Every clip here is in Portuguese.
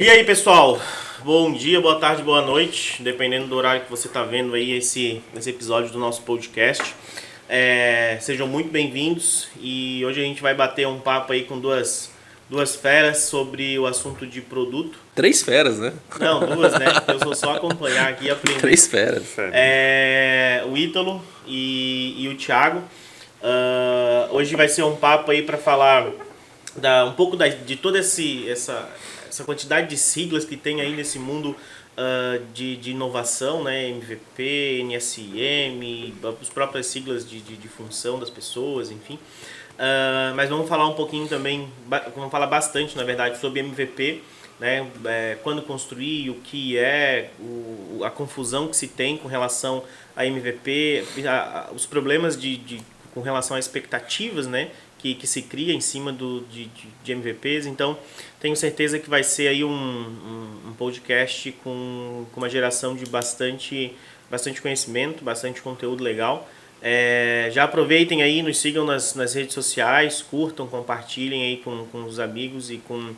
E aí, pessoal? Bom dia, boa tarde, boa noite, dependendo do horário que você está vendo aí esse episódio do nosso podcast. Sejam muito bem-vindos e hoje a gente vai bater um papo aí com duas feras sobre o assunto de produto. 3 feras, né? Não, duas, né? Eu sou só acompanhar aqui e aprender. 3 feras. O Ítalo e o Thiago. Hoje vai ser um papo aí para falar um pouco de toda essa quantidade de siglas que tem aí nesse mundo de inovação, né? MVP, NSM, as próprias siglas de função das pessoas, enfim. Mas vamos falar um pouquinho também, vamos falar bastante, na verdade, sobre MVP, né? Quando construir, o que é, a confusão que se tem com relação a MVP, os problemas com relação a expectativas, né? Que se cria em cima de MVPs. Então, tenho certeza que vai ser aí um podcast com uma geração de bastante conhecimento, bastante conteúdo legal. Já aproveitem aí, nos sigam nas redes sociais, curtam, compartilhem aí com os amigos e com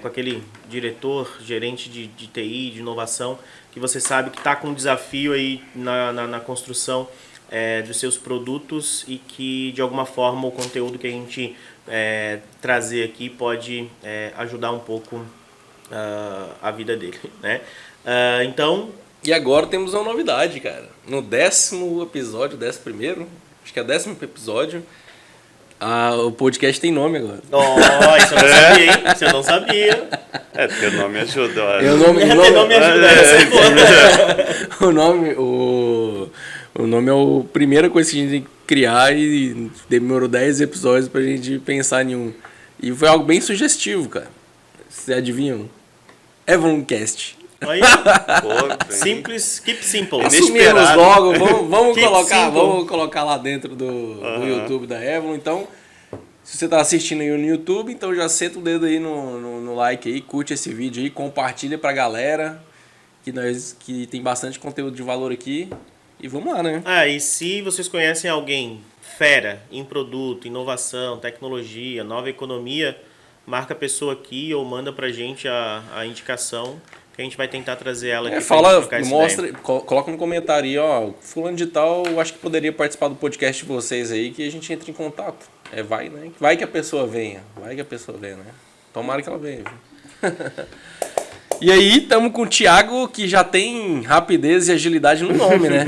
aquele diretor, gerente de TI, de inovação, que você sabe que está com um desafio aí na construção dos seus produtos e que de alguma forma o conteúdo que a gente trazer aqui pode ajudar um pouco a vida dele, né? Então... E agora temos uma novidade, cara. No 10º episódio, 11º, acho que é o 10º episódio, o podcast tem nome agora. Isso eu não sabia, hein? Isso eu não sabia. Teu nome ajuda. Teu nome ajuda. O nome é a primeira coisa que a gente tem que criar e demorou 10 episódios pra gente pensar em um. E foi algo bem sugestivo, cara. Vocês adivinham? Evoncast. Aí, simples, keep simple. Assumimos logo, vamos simple. colocar lá dentro do YouTube da Evon. Então, se você tá assistindo aí no YouTube, então já senta o dedo aí no like aí, curte esse vídeo aí, compartilha pra galera, que tem bastante conteúdo de valor aqui. E vamos lá, né? E se vocês conhecem alguém fera em produto, inovação, tecnologia, nova economia, marca a pessoa aqui ou manda pra gente a indicação que a gente vai tentar trazer ela aqui. Coloca no comentário aí, ó, fulano de tal, eu acho que poderia participar do podcast de vocês aí, que a gente entra em contato. Vai, né? Vai que a pessoa venha, né? Tomara que ela venha. E aí, estamos com o Thiago, que já tem rapidez e agilidade no nome, né?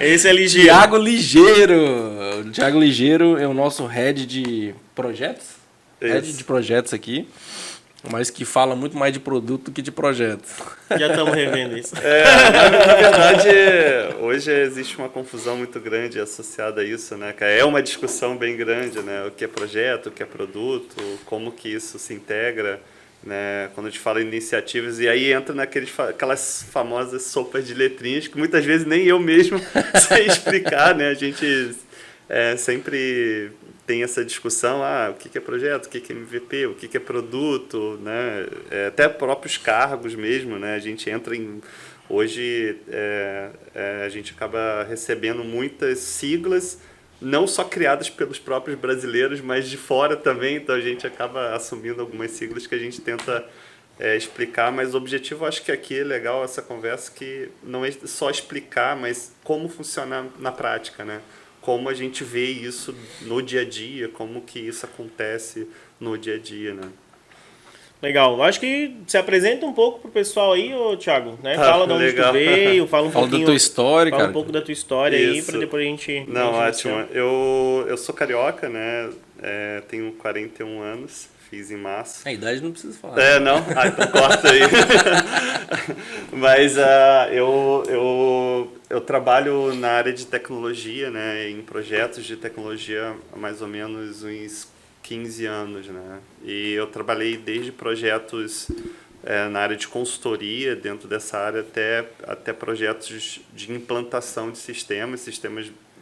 Esse é ligeiro. Thiago Ligeiro. O Thiago Ligeiro é o nosso head de projetos. Head de projetos aqui. Mas que fala muito mais de produto do que de projeto. Já estamos revendo isso. Na verdade, hoje existe uma confusão muito grande associada a isso, né? É uma discussão bem grande, né? O que é projeto, o que é produto, como que isso se integra, né? Quando a gente fala em iniciativas, e aí entra aquelas famosas sopas de letrinhas que muitas vezes nem eu mesmo sei explicar, né? A gente sempre tem essa discussão, o que é projeto, o que é MVP, o que é produto, né? Até próprios cargos mesmo, né? A gente entra em... Hoje a gente acaba recebendo muitas siglas, não só criadas pelos próprios brasileiros, mas de fora também, então a gente acaba assumindo algumas siglas que a gente tenta explicar, mas o objetivo, acho que aqui é legal essa conversa, que não é só explicar, mas como funciona na prática, né? Como a gente vê isso no dia a dia, como que isso acontece no dia a dia, né? Legal. Acho que se apresenta um pouco pro pessoal aí, Thiago, né? Fala de onde tu veio, fala da tua história, fala um pouco da tua história aí, para depois a gente... Não, ótimo. Eu sou carioca, né? Tenho 41 anos. Fiz em março. A idade não precisa falar. Não? Então corta aí. Mas eu trabalho na área de tecnologia, né? Em projetos de tecnologia há mais ou menos uns 15 anos, né? E eu trabalhei desde projetos na área de consultoria, dentro dessa área, até projetos de implantação de sistemas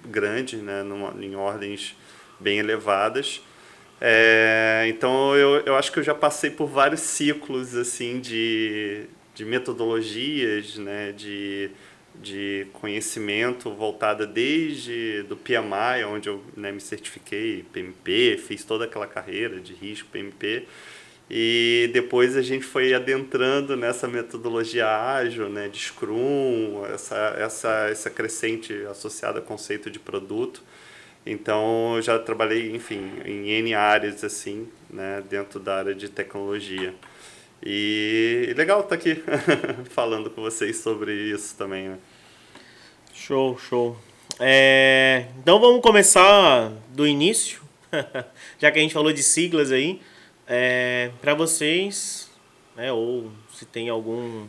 grandes, né? Em ordens bem elevadas. Então eu acho que eu já passei por vários ciclos assim de metodologias, né, de conhecimento voltada desde do PMI, onde eu, né, me certifiquei PMP, fiz toda aquela carreira de risco PMP, E depois a gente foi adentrando nessa metodologia ágil, né, de Scrum, essa crescente associada ao conceito de produto. Então, eu já trabalhei, enfim, em N áreas, assim, né, dentro da área de tecnologia. E legal estar aqui falando com vocês sobre isso também, né? Show, show. Então vamos começar do início, já que a gente falou de siglas aí. Para vocês, né, ou se tem algum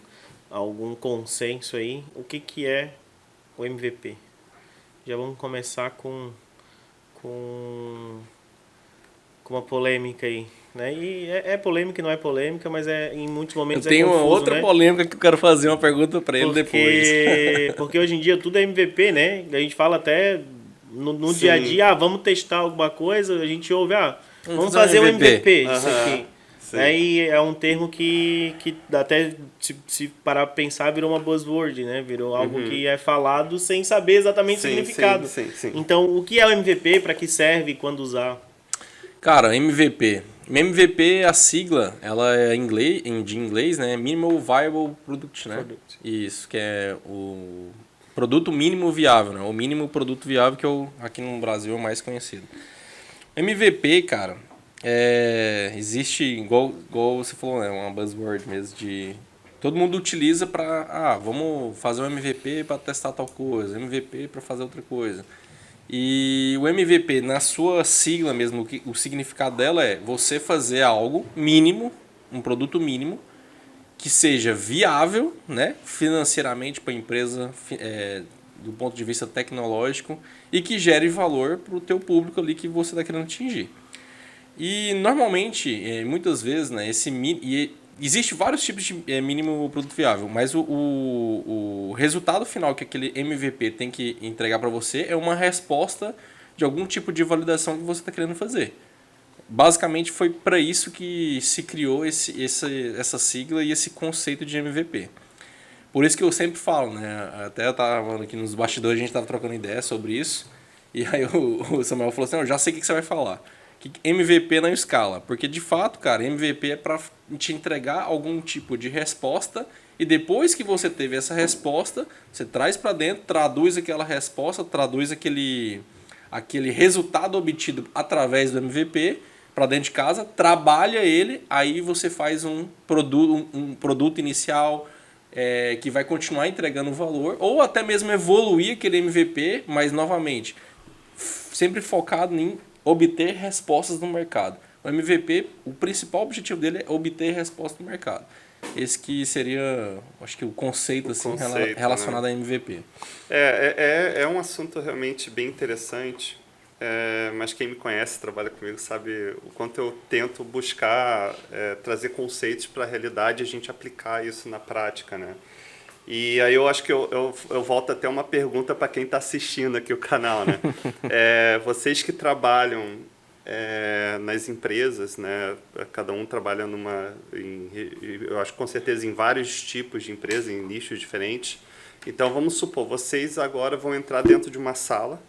consenso aí, o que é o MVP? Já vamos começar com uma polêmica aí, né? E é polêmica e não é polêmica, mas em muitos momentos Eu tenho confuso, uma outra né? polêmica que eu quero fazer uma pergunta para ele depois. Porque hoje em dia tudo é MVP, né? A gente fala até no Sim. dia a dia, vamos testar alguma coisa, a gente ouve, vamos fazer fazer um o MVP. MVP disso Aham, aqui. sim. Aí é um termo que até se parar pra pensar virou uma buzzword, né? Virou algo que é falado sem saber exatamente o Sim, significado. sim. Então, o que é o MVP, para que serve e quando usar? Cara, MVP. MVP, a sigla, ela é de inglês, né? Minimal Viable Product, né? Product. Isso, que é o produto mínimo viável, né? O mínimo produto viável que aqui no Brasil é o mais conhecido. MVP, cara, existe, igual você falou, né? Uma buzzword mesmo de... Todo mundo utiliza para, vamos fazer um MVP para testar tal coisa, MVP para fazer outra coisa. E o MVP, na sua sigla mesmo, o significado dela é você fazer algo mínimo, um produto mínimo, que seja viável, né, financeiramente para a empresa, do ponto de vista tecnológico, e que gere valor para o teu público ali que você está querendo atingir. E normalmente, muitas vezes, né, existe vários tipos de mínimo produto viável, mas o resultado final que aquele MVP tem que entregar para você é uma resposta de algum tipo de validação que você está querendo fazer. Basicamente foi para isso que se criou essa sigla e esse conceito de MVP. Por isso que eu sempre falo, né? Até eu estava aqui nos bastidores, a gente estava trocando ideia sobre isso, e aí o Samuel falou assim, eu já sei o que você vai falar. MVP não escala, porque de fato, cara, MVP é para te entregar algum tipo de resposta e depois que você teve essa resposta, você traz para dentro, traduz aquela resposta, traduz aquele resultado obtido através do MVP para dentro de casa, trabalha ele, aí você faz um produto inicial que vai continuar entregando valor ou até mesmo evoluir aquele MVP, mas novamente, sempre focado em obter respostas no mercado. O MVP, o principal objetivo dele é obter respostas no mercado. Esse que seria, acho que o conceito, relacionado, né, a MVP. É um assunto realmente bem interessante, mas quem me conhece, trabalha comigo, sabe o quanto eu tento buscar trazer conceitos para a realidade e a gente aplicar isso na prática, né? E aí eu acho que eu volto até uma pergunta para quem está assistindo aqui o canal, né? Vocês que trabalham nas empresas, né? Cada um trabalha eu acho que com certeza em vários tipos de empresas, em nichos diferentes. Então vamos supor, vocês agora vão entrar dentro de uma sala,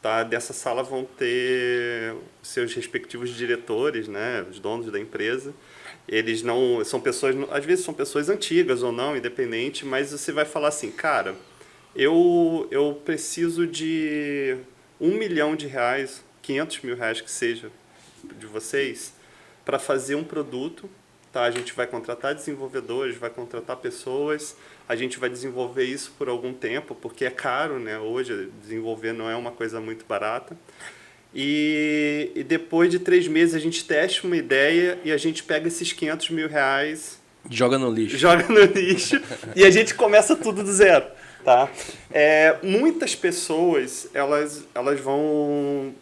tá? Dessa sala vão ter seus respectivos diretores, né? Os donos da empresa. Eles não são pessoas, às vezes são pessoas antigas ou não, independente, mas você vai falar assim, cara, eu preciso de R$1 milhão, R$500 mil que seja de vocês, para fazer um produto, tá? A gente vai contratar desenvolvedores, vai contratar pessoas, a gente vai desenvolver isso por algum tempo, porque é caro, né? Hoje desenvolver não é uma coisa muito barata. E depois de 3 meses a gente testa uma ideia e a gente pega esses R$500 mil, joga no lixo e a gente começa tudo do zero, tá? Muitas pessoas elas vão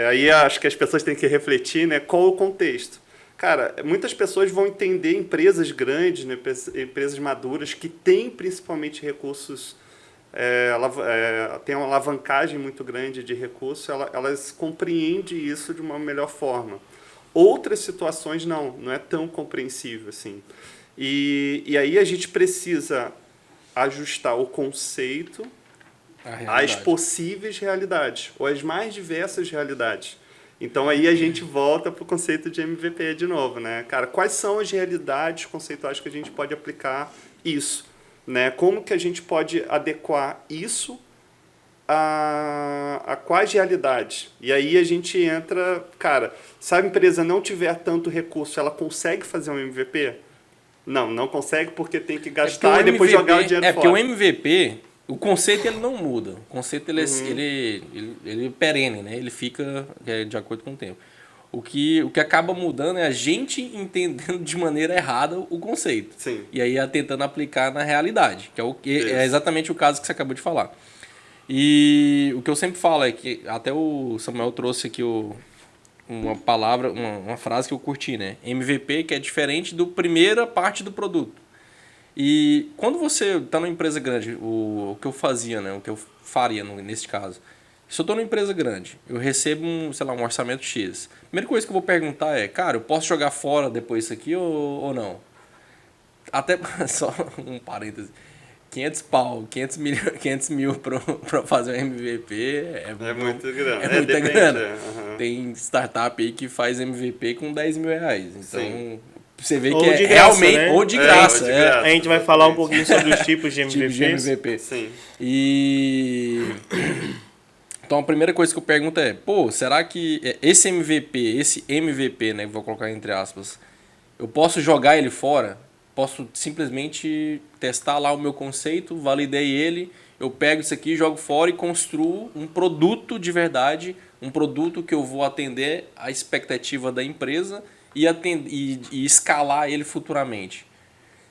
aí acho que as pessoas têm que refletir, né, qual o contexto. Cara, muitas pessoas vão entender empresas grandes, né, empresas maduras que têm principalmente recursos, tem uma alavancagem muito grande de recursos, elas compreendem isso de uma melhor forma. Outras situações não é tão compreensível assim. E aí a gente precisa ajustar o conceito às possíveis realidades, ou às mais diversas realidades. Então aí a gente volta para o conceito de MVP de novo, né? Cara, quais são as realidades conceituais que a gente pode aplicar isso, né? Como que a gente pode adequar isso a quais realidades? E aí a gente entra, cara, se a empresa não tiver tanto recurso, ela consegue fazer um MVP? Não consegue porque tem que gastar e depois jogar o dinheiro fora. Porque o MVP, o conceito ele não muda. O conceito ele é perene, né? Ele fica de acordo com o tempo. O que acaba mudando é a gente entendendo de maneira errada o conceito. Sim. E aí tentando aplicar na realidade, é exatamente o caso que você acabou de falar. E o que eu sempre falo é que até o Samuel trouxe aqui uma palavra, uma frase que eu curti, né? MVP, que é diferente do primeira parte do produto. E quando você está numa empresa grande, o que eu fazia, né? O que eu faria nesse caso. Se eu estou numa empresa grande, eu recebo um orçamento X. A primeira coisa que eu vou perguntar é, cara, eu posso jogar fora depois isso aqui ou não? Até, só um parêntese, 500 mil para fazer um MVP é muito grande. É muita grana. Tem startup aí que faz MVP com 10 mil reais. Então, sim, você vê ou que de é graça, realmente né? ou de graça. A gente vai falar um pouquinho sobre os tipos de MVP. Sim. Então a primeira coisa que eu pergunto é, será que esse MVP, né, vou colocar entre aspas, eu posso jogar ele fora? Posso simplesmente testar lá o meu conceito, validei ele, eu pego isso aqui, jogo fora e construo um produto de verdade, um produto que eu vou atender a expectativa da empresa e escalar ele futuramente.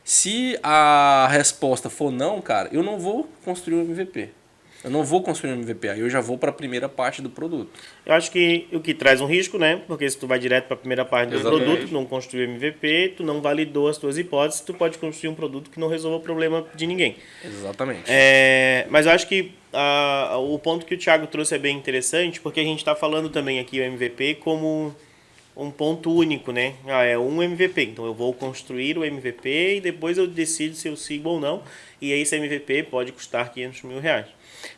Se a resposta for não, cara, eu não vou construir um MVP. Eu não vou construir um MVP, aí eu já vou para a primeira parte do produto. Eu acho que o que traz um risco, né? Porque se tu vai direto para a primeira parte do produto, tu não construiu MVP, tu não validou as tuas hipóteses, tu pode construir um produto que não resolva o problema de ninguém. Exatamente. Mas eu acho que o ponto que o Thiago trouxe é bem interessante, porque a gente está falando também aqui o MVP como um ponto único, né? É um MVP, então eu vou construir o MVP e depois eu decido se eu sigo ou não, e aí esse MVP pode custar 500 mil reais.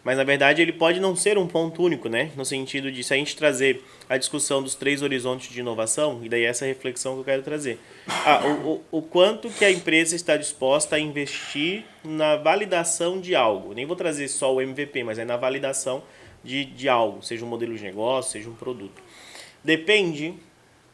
Mas, na verdade, ele pode não ser um ponto único, né? No sentido de, se a gente trazer a discussão dos 3 horizontes de inovação, e daí essa reflexão que eu quero trazer. O quanto que a empresa está disposta a investir na validação de algo. Nem vou trazer só o MVP, mas é na validação de algo, seja um modelo de negócio, seja um produto. Depende,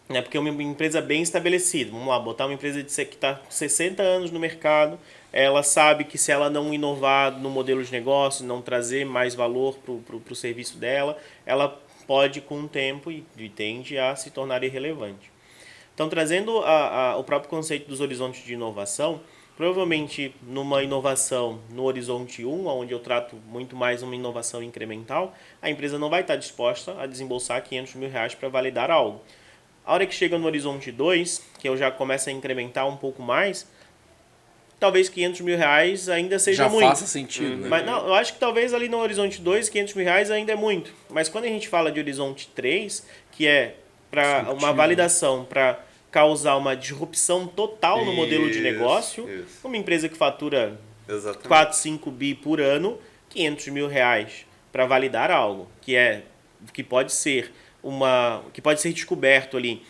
né? Porque é uma empresa bem estabelecida. Vamos lá, botar uma empresa que está com 60 anos no mercado, ela sabe que se ela não inovar no modelo de negócio, não trazer mais valor para o serviço dela, ela pode, com o tempo, e tende a se tornar irrelevante. Então, trazendo o próprio conceito dos horizontes de inovação, provavelmente numa inovação no horizonte 1, onde eu trato muito mais uma inovação incremental, a empresa não vai estar disposta a desembolsar 500 mil reais para validar algo. A hora que chega no horizonte 2, que eu já começo a incrementar um pouco mais, talvez 500 mil reais ainda seja muito. Já faça sentido, né? Mas não, eu acho que talvez ali no horizonte 2, 500 mil reais ainda é muito. Mas quando a gente fala de horizonte 3, que é para uma validação para causar uma disrupção total no modelo de negócio, uma empresa que fatura 4, 5 bi por ano, 500 mil reais para validar algo, que pode ser descoberto ali,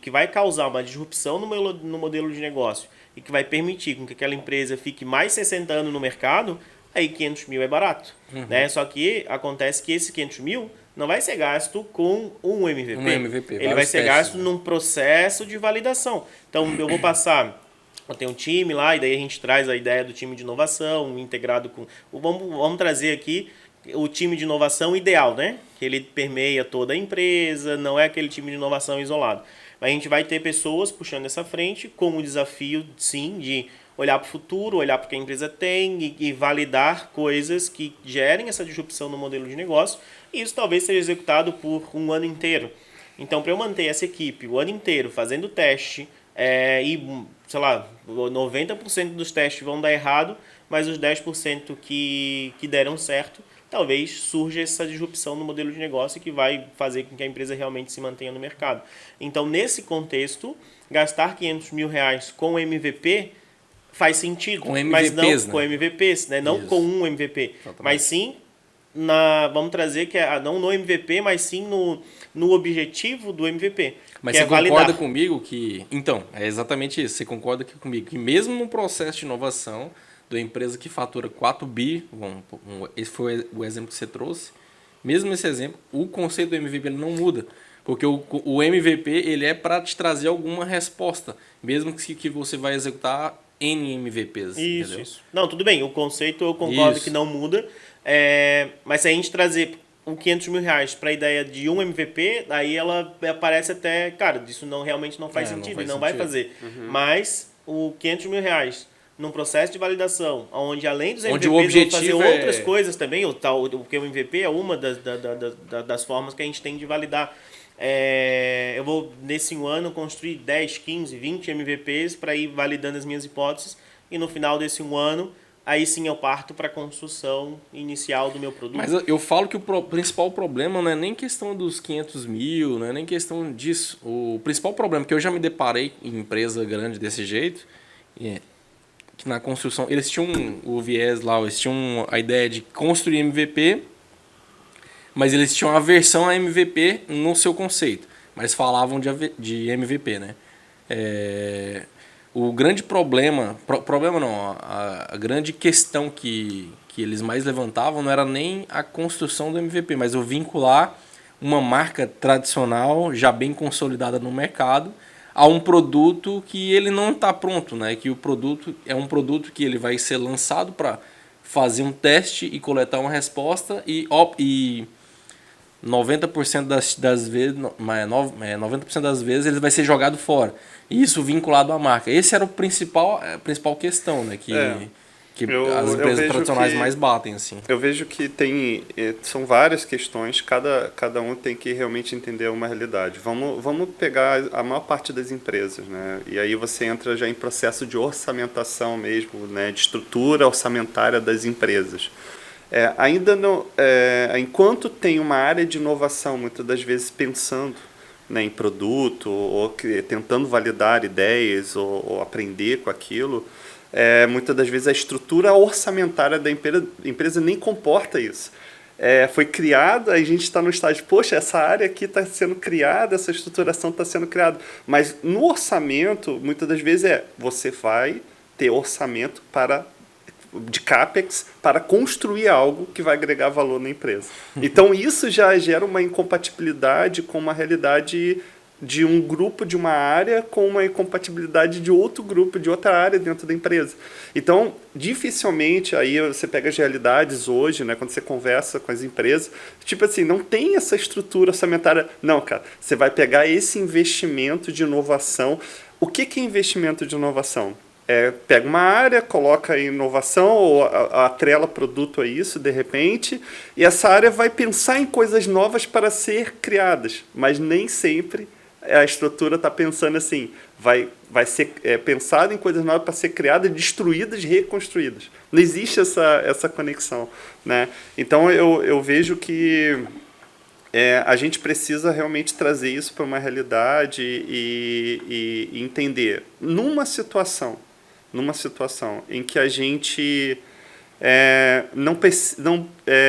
que vai causar uma disrupção no modelo de negócio e que vai permitir com que aquela empresa fique mais 60 anos no mercado, aí 500 mil é barato. Né? Só que acontece que esse 500 mil não vai ser gasto com um MVP. Ele vai ser gasto num processo de validação. Então, eu tenho um time lá, e daí a gente traz a ideia do time de inovação, integrado com... Vamos trazer aqui o time de inovação ideal, né? Que ele permeia toda a empresa, não é aquele time de inovação isolado. A gente vai ter pessoas puxando essa frente com o desafio, sim, de olhar para o futuro, olhar para o que a empresa tem e validar coisas que gerem essa disrupção no modelo de negócio. E isso talvez seja executado por um ano inteiro. Então, para eu manter essa equipe o ano inteiro fazendo teste, e, sei lá, 90% dos testes vão dar errado, mas os 10% que deram certo, talvez surja essa disrupção no modelo de negócio que vai fazer com que a empresa realmente se mantenha no mercado. Então, nesse contexto, gastar 500 mil reais com MVP faz sentido, com MVPs, mas não né? com MVPs, né? Não com um MVP, mas sim vamos trazer que é não no MVP, mas sim no objetivo do MVP. Mas que você é validar. concorda comigo que... Então, é exatamente isso. Você concorda comigo que mesmo no processo de inovação da empresa que fatura 4 bi, esse foi o exemplo que você trouxe, mesmo esse exemplo, o conceito do MVP ele não muda. Porque o MVP ele é para te trazer alguma resposta, mesmo que você vai executar N MVPs. Entendeu? Isso. Não, tudo bem. O conceito eu concordo Isso. que não muda. Mas se a gente trazer um 500 mil reais para a ideia de um MVP, aí ela parece até, cara, isso realmente não faz sentido, faz e não vai sentido. fazer. Mas o 500 mil reais num processo de validação, onde além dos Onde MVPs o objetivo vão fazer outras é- coisas também, porque o MVP é uma das formas que a gente tem de validar. Eu vou, nesse ano, construir 10, 15, 20 MVPs para ir validando as minhas hipóteses, e no final desse um ano, aí sim eu parto para a construção inicial do meu produto. Mas eu falo que o principal problema não é nem questão dos 500 mil, não é nem questão disso. O principal problema que eu já me deparei em empresa grande desse jeito é que na construção eles tinham o viés lá, eles tinham a ideia de construir MVP, mas eles tinham a versão a MVP no seu conceito, mas falavam de MVP, né? O grande problema não, a grande questão que eles mais levantavam não era nem a construção do MVP, mas o vincular uma marca tradicional, já bem consolidada no mercado, a um produto que ele não está pronto, né? Que o produto é um produto que ele vai ser lançado para fazer um teste e coletar uma resposta e 90% das vezes, 90% das vezes ele vai ser jogado fora. E isso vinculado à marca. Esse era a principal questão, né? Que as empresas tradicionais mais batem, assim. Eu vejo que são várias questões, cada um tem que realmente entender uma realidade. Vamos pegar a maior parte das empresas, né? E aí você entra já em processo de orçamentação mesmo, né? De estrutura orçamentária das empresas. Ainda não, enquanto tem uma área de inovação, muitas das vezes pensando, né, em produto, ou tentando validar ideias, ou aprender com aquilo, muitas das vezes a estrutura orçamentária da empresa nem comporta isso. Foi criada, a gente está no estágio, poxa, essa área aqui está sendo criada, essa estruturação está sendo criada. Mas no orçamento, muitas das vezes você vai ter orçamento de CAPEX para construir algo que vai agregar valor na empresa. Então, isso já gera uma incompatibilidade com uma realidade de um grupo de uma área com uma incompatibilidade de outro grupo, de outra área dentro da empresa. Então, dificilmente, aí você pega as realidades hoje, né, quando você conversa com as empresas, tipo assim, não tem essa estrutura orçamentária. Não, cara, você vai pegar esse investimento de inovação. O que é investimento de inovação? Pega uma área, coloca inovação ou atrela produto a isso, de repente, e essa área vai pensar em coisas novas para ser criadas, mas nem sempre a estrutura está pensando assim, vai ser pensado em coisas novas para ser criadas, destruídas, reconstruídas. Não existe essa conexão, né? Então, eu vejo que a gente precisa realmente trazer isso para uma realidade e entender. Numa situação em que a gente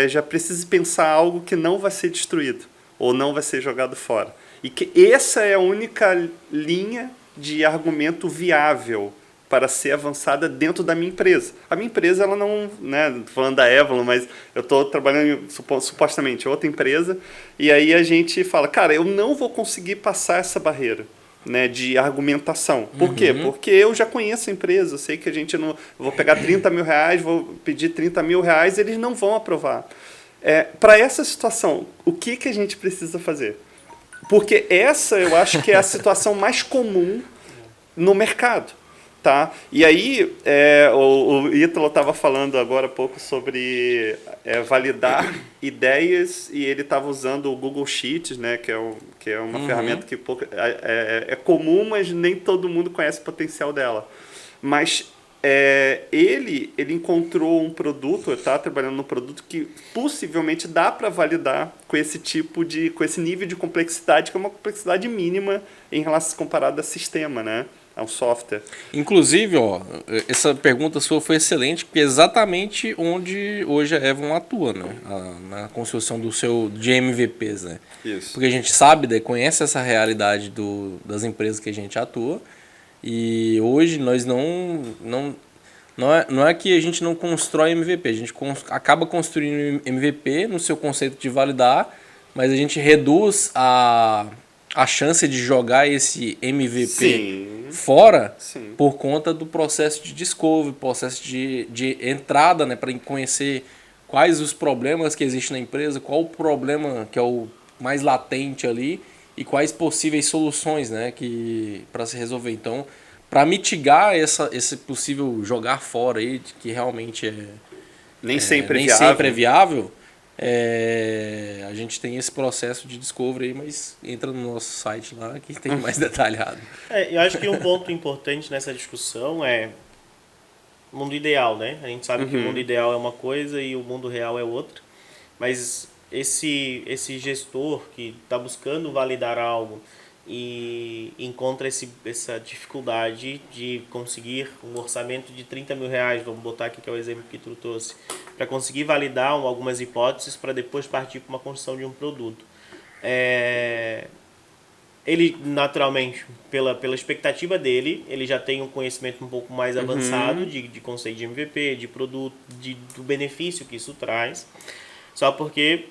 já precisa pensar algo que não vai ser destruído ou não vai ser jogado fora. E que essa é a única linha de argumento viável para ser avançada dentro da minha empresa. A minha empresa, ela não... né, falando da Avalon, mas eu estou trabalhando supostamente em outra empresa, e aí a gente fala, cara, eu não vou conseguir passar essa barreira, né, de argumentação. Por quê? Porque eu já conheço a empresa, eu sei que a gente não... Vou pegar 30 mil reais, vou pedir 30 mil reais, eles não vão aprovar. Para essa situação, o que a gente precisa fazer? Porque essa, eu acho que é a situação mais comum no mercado. Tá? E aí, o Ítalo estava falando agora há pouco sobre validar ideias, e ele estava usando o Google Sheets, né, que é uma ferramenta que é comum, mas nem todo mundo conhece o potencial dela. Mas ele encontrou um produto, está trabalhando num produto que possivelmente dá para validar com esse nível de complexidade, que é uma complexidade mínima em relação comparada a sistema, né? É um software. Inclusive, ó, essa pergunta sua foi excelente, porque é exatamente onde hoje a Evon atua, né? Na construção de MVPs, né? Isso. Porque a gente sabe, né, conhece essa realidade das empresas que a gente atua, e hoje nós não é que a gente não constrói MVP, a gente acaba construindo MVP no seu conceito de validar, mas a gente reduz a chance de jogar esse MVP Sim. fora Sim. por conta do processo de discovery, processo de entrada, né, para conhecer quais os problemas que existem na empresa, qual o problema que é o mais latente ali e quais possíveis soluções, né, para se resolver. Então, para mitigar esse possível jogar fora aí, que realmente Nem sempre nem viável. sempre é viável, a gente tem esse processo de discovery aí, mas entra no nosso site lá que tem mais detalhado. Eu acho que um ponto importante nessa discussão é o mundo ideal, né? A gente sabe que o mundo ideal é uma coisa e o mundo real é outra, mas esse gestor que está buscando validar algo e encontra essa dificuldade de conseguir um orçamento de 30 mil reais, vamos botar aqui que é o exemplo que tu trouxe, para conseguir validar algumas hipóteses para depois partir para uma construção de um produto. Ele, naturalmente, pela expectativa dele, ele já tem um conhecimento um pouco mais avançado de conceito de MVP, de produto, do benefício que isso traz, só porque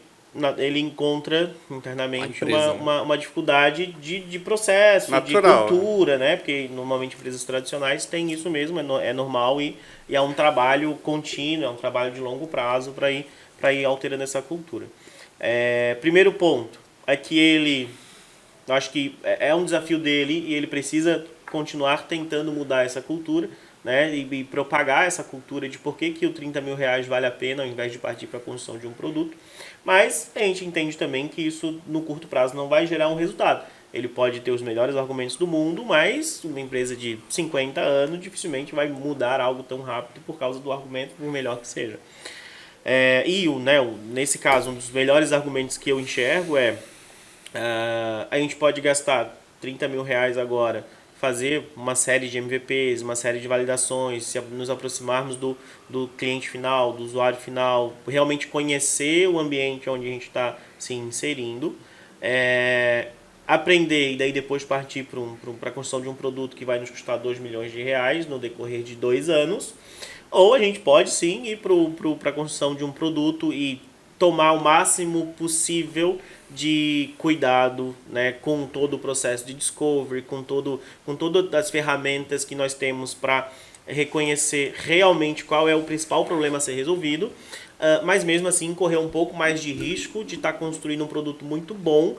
ele encontra internamente uma dificuldade de processo, natural, de cultura, né? Porque normalmente empresas tradicionais têm isso mesmo, é normal e é um trabalho contínuo, é um trabalho de longo prazo para ir alterando essa cultura. Primeiro ponto é que eu acho que é um desafio dele e ele precisa continuar tentando mudar essa cultura, né, e propagar essa cultura de por que o 30 mil reais vale a pena ao invés de partir para a construção de um produto. Mas a gente entende também que isso no curto prazo não vai gerar um resultado. Ele pode ter os melhores argumentos do mundo, mas uma empresa de 50 anos dificilmente vai mudar algo tão rápido por causa do argumento, por melhor que seja. Nesse caso, um dos melhores argumentos que eu enxergo a gente pode gastar 30 mil reais agora, fazer uma série de MVPs, uma série de validações, se nos aproximarmos do cliente final, do usuário final, realmente conhecer o ambiente onde a gente está se inserindo, aprender e daí depois partir para a construção de um produto que vai nos custar 2 milhões de reais no decorrer de 2 anos, ou a gente pode sim ir para a construção de um produto e tomar o máximo possível de cuidado, né, com todo o processo de discovery, com todas as ferramentas que nós temos para reconhecer realmente qual é o principal problema a ser resolvido, mas mesmo assim correr um pouco mais de risco de estar construindo um produto muito bom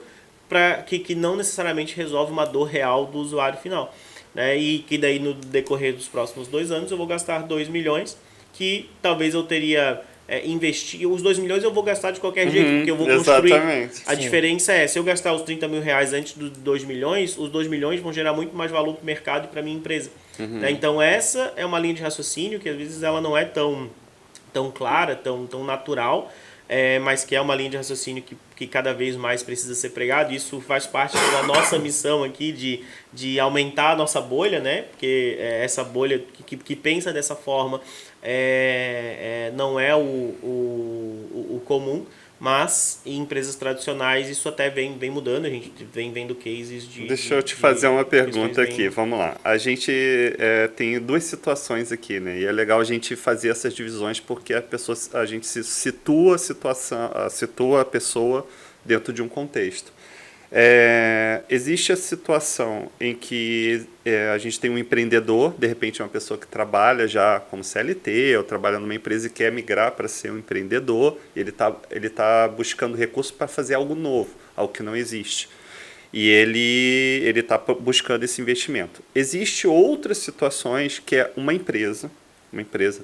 que não necessariamente resolve uma dor real do usuário final. Né, e que daí no decorrer dos próximos 2 anos eu vou gastar 2 milhões, que talvez eu teria... investir, os 2 milhões eu vou gastar de qualquer jeito, porque eu vou construir. A diferença se eu gastar os 30 mil reais antes dos 2 milhões, os 2 milhões vão gerar muito mais valor para o mercado e para a minha empresa. Né? Então essa é uma linha de raciocínio que às vezes ela não é tão clara, tão natural, mas que é uma linha de raciocínio que cada vez mais precisa ser pregado. Isso faz parte da nossa missão aqui de aumentar a nossa bolha, né? Porque essa bolha que pensa dessa forma não é o comum, mas em empresas tradicionais isso até vem mudando, a gente vem vendo cases de... Deixa eu te fazer uma pergunta aqui, vamos lá. A gente tem 2 situações aqui, né? E é legal a gente fazer essas divisões porque a gente situa a pessoa dentro de um contexto. Existe a situação em que a gente tem um empreendedor, de repente uma pessoa que trabalha já como CLT ou trabalha numa empresa e quer migrar para ser um empreendedor, ele tá buscando recursos para fazer algo novo, algo que não existe. E ele está buscando esse investimento. Existe outras situações que é uma empresa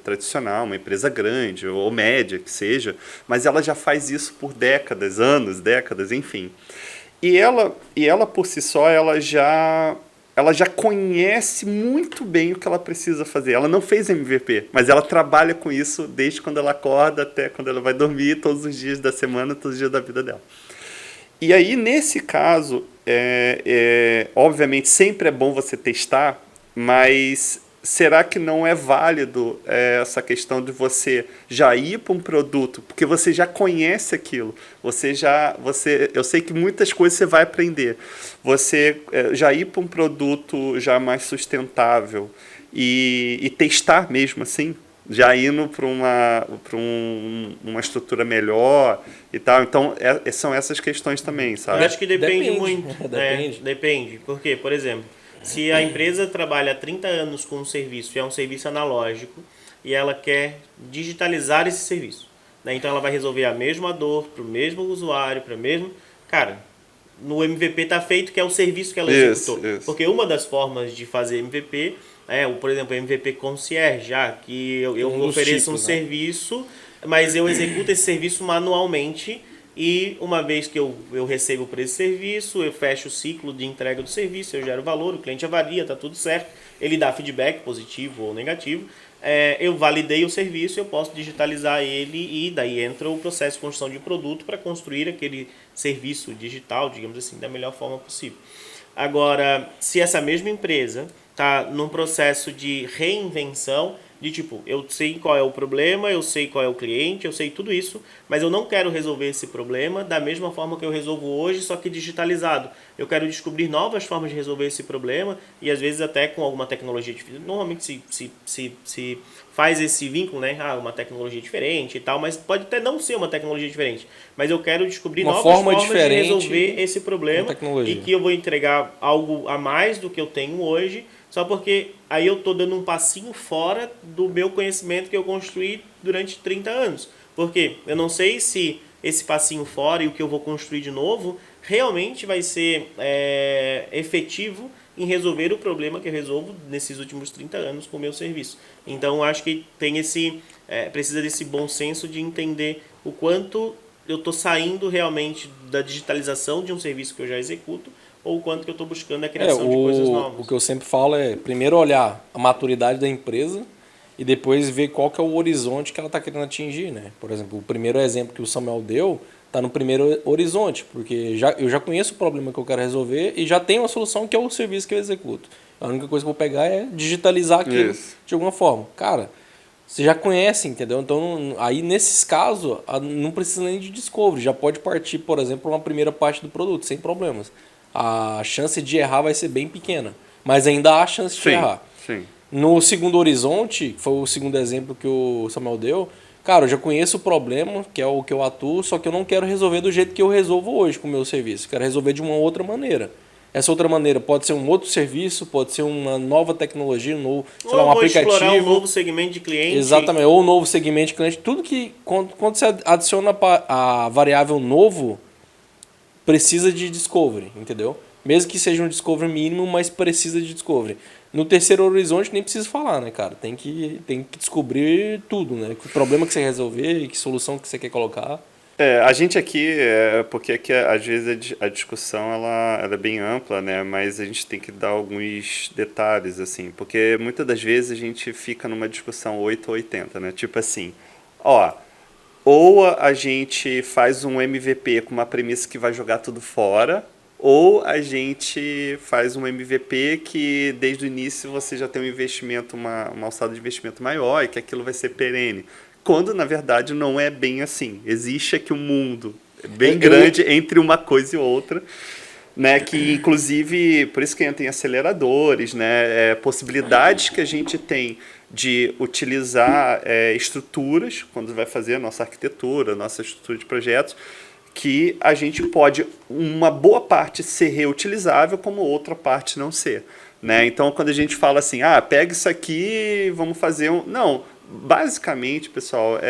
tradicional, uma empresa grande ou média que seja, mas ela já faz isso por décadas, enfim. E ela por si só, ela já conhece muito bem o que ela precisa fazer. Ela não fez MVP, mas ela trabalha com isso desde quando ela acorda até quando ela vai dormir, todos os dias da semana, todos os dias da vida dela. E aí, nesse caso, obviamente, sempre é bom você testar, Mas será que não é válido essa questão de você já ir para um produto, porque você já conhece aquilo, eu sei que muitas coisas você vai aprender, você já ir para um produto já mais sustentável e testar mesmo assim, já indo para uma estrutura melhor e tal. Então, são essas questões também, sabe? Eu acho que depende Depende. muito. Depende. Porque, por exemplo, se a empresa trabalha há 30 anos com um serviço e é um serviço analógico e ela quer digitalizar esse serviço, né? Então ela vai resolver a mesma dor para o mesmo usuário, para o mesmo... Cara, no MVP está feito que é o serviço que ela executou. Isso. Porque uma das formas de fazer MVP por exemplo, MVP Concierge, que eu ofereço um serviço, mas eu executo esse serviço manualmente e uma vez que eu recebo por esse serviço, eu fecho o ciclo de entrega do serviço, eu gero valor, o cliente avalia, está tudo certo, ele dá feedback positivo ou negativo, eu validei o serviço, eu posso digitalizar ele e daí entra o processo de construção de produto para construir aquele serviço digital, digamos assim, da melhor forma possível. Agora, se essa mesma empresa está num processo de reinvenção, de tipo, eu sei qual é o problema, eu sei qual é o cliente, eu sei tudo isso, mas eu não quero resolver esse problema da mesma forma que eu resolvo hoje, só que digitalizado. Eu quero descobrir novas formas de resolver esse problema e às vezes até com alguma tecnologia diferente. Normalmente se faz esse vínculo, né? Uma tecnologia diferente e tal, mas pode até não ser uma tecnologia diferente. Mas eu quero descobrir novas formas de resolver esse problema e que eu vou entregar algo a mais do que eu tenho hoje, só porque aí eu estou dando um passinho fora do meu conhecimento que eu construí durante 30 anos. Porque eu não sei se esse passinho fora e o que eu vou construir de novo realmente vai ser efetivo em resolver o problema que eu resolvo nesses últimos 30 anos com o meu serviço. Então, acho que tem precisa desse bom senso de entender o quanto eu estou saindo realmente da digitalização de um serviço que eu já executo ou o quanto que eu estou buscando a criação de coisas novas. O que eu sempre falo é, primeiro olhar a maturidade da empresa e depois ver qual que é o horizonte que ela está querendo atingir, né? Por exemplo, o primeiro exemplo que o Samuel deu está no primeiro horizonte, porque eu já conheço o problema que eu quero resolver e já tenho uma solução que é o serviço que eu executo. A única coisa que eu vou pegar é digitalizar aquilo de alguma forma. Cara, você já conhece, entendeu? Então, aí nesses casos, não precisa nem de discovery, já pode partir, por exemplo, para uma primeira parte do produto, sem problemas. A chance de errar vai ser bem pequena, mas ainda há chance de errar. Sim. No segundo horizonte, que foi o segundo exemplo que o Samuel deu, cara, eu já conheço o problema, que é o que eu atuo, só que eu não quero resolver do jeito que eu resolvo hoje com o meu serviço. Quero resolver de uma outra maneira. Essa outra maneira pode ser um outro serviço, pode ser uma nova tecnologia, um novo, sei lá, um aplicativo. Explorar um novo segmento de cliente. Exatamente, ou um novo segmento de cliente. Tudo que, quando você adiciona a variável novo, precisa de discovery, entendeu? Mesmo que seja um discovery mínimo, mas precisa de discovery. No terceiro horizonte nem precisa falar, né, cara? Tem que descobrir tudo, né? Que problema que você quer resolver e que solução que você quer colocar. A gente aqui, porque aqui às vezes a discussão ela é bem ampla, né? Mas a gente tem que dar alguns detalhes, assim. Porque muitas das vezes a gente fica numa discussão 8 ou 80, né? Tipo assim, ou a gente faz um MVP com uma premissa que vai jogar tudo fora, ou a gente faz um MVP que desde o início você já tem um investimento, uma alçada de investimento maior e que aquilo vai ser perene. Quando, na verdade, não é bem assim. Existe aqui um mundo bem grande entre uma coisa e outra, né? Que, inclusive, por isso que entra em aceleradores, né? Possibilidades que a gente tem de utilizar estruturas, quando vai fazer a nossa arquitetura, a nossa estrutura de projetos, que a gente pode, uma boa parte ser reutilizável, como outra parte não ser, né? Então, quando a gente fala assim, pega isso aqui, vamos fazer um... Não, basicamente, pessoal,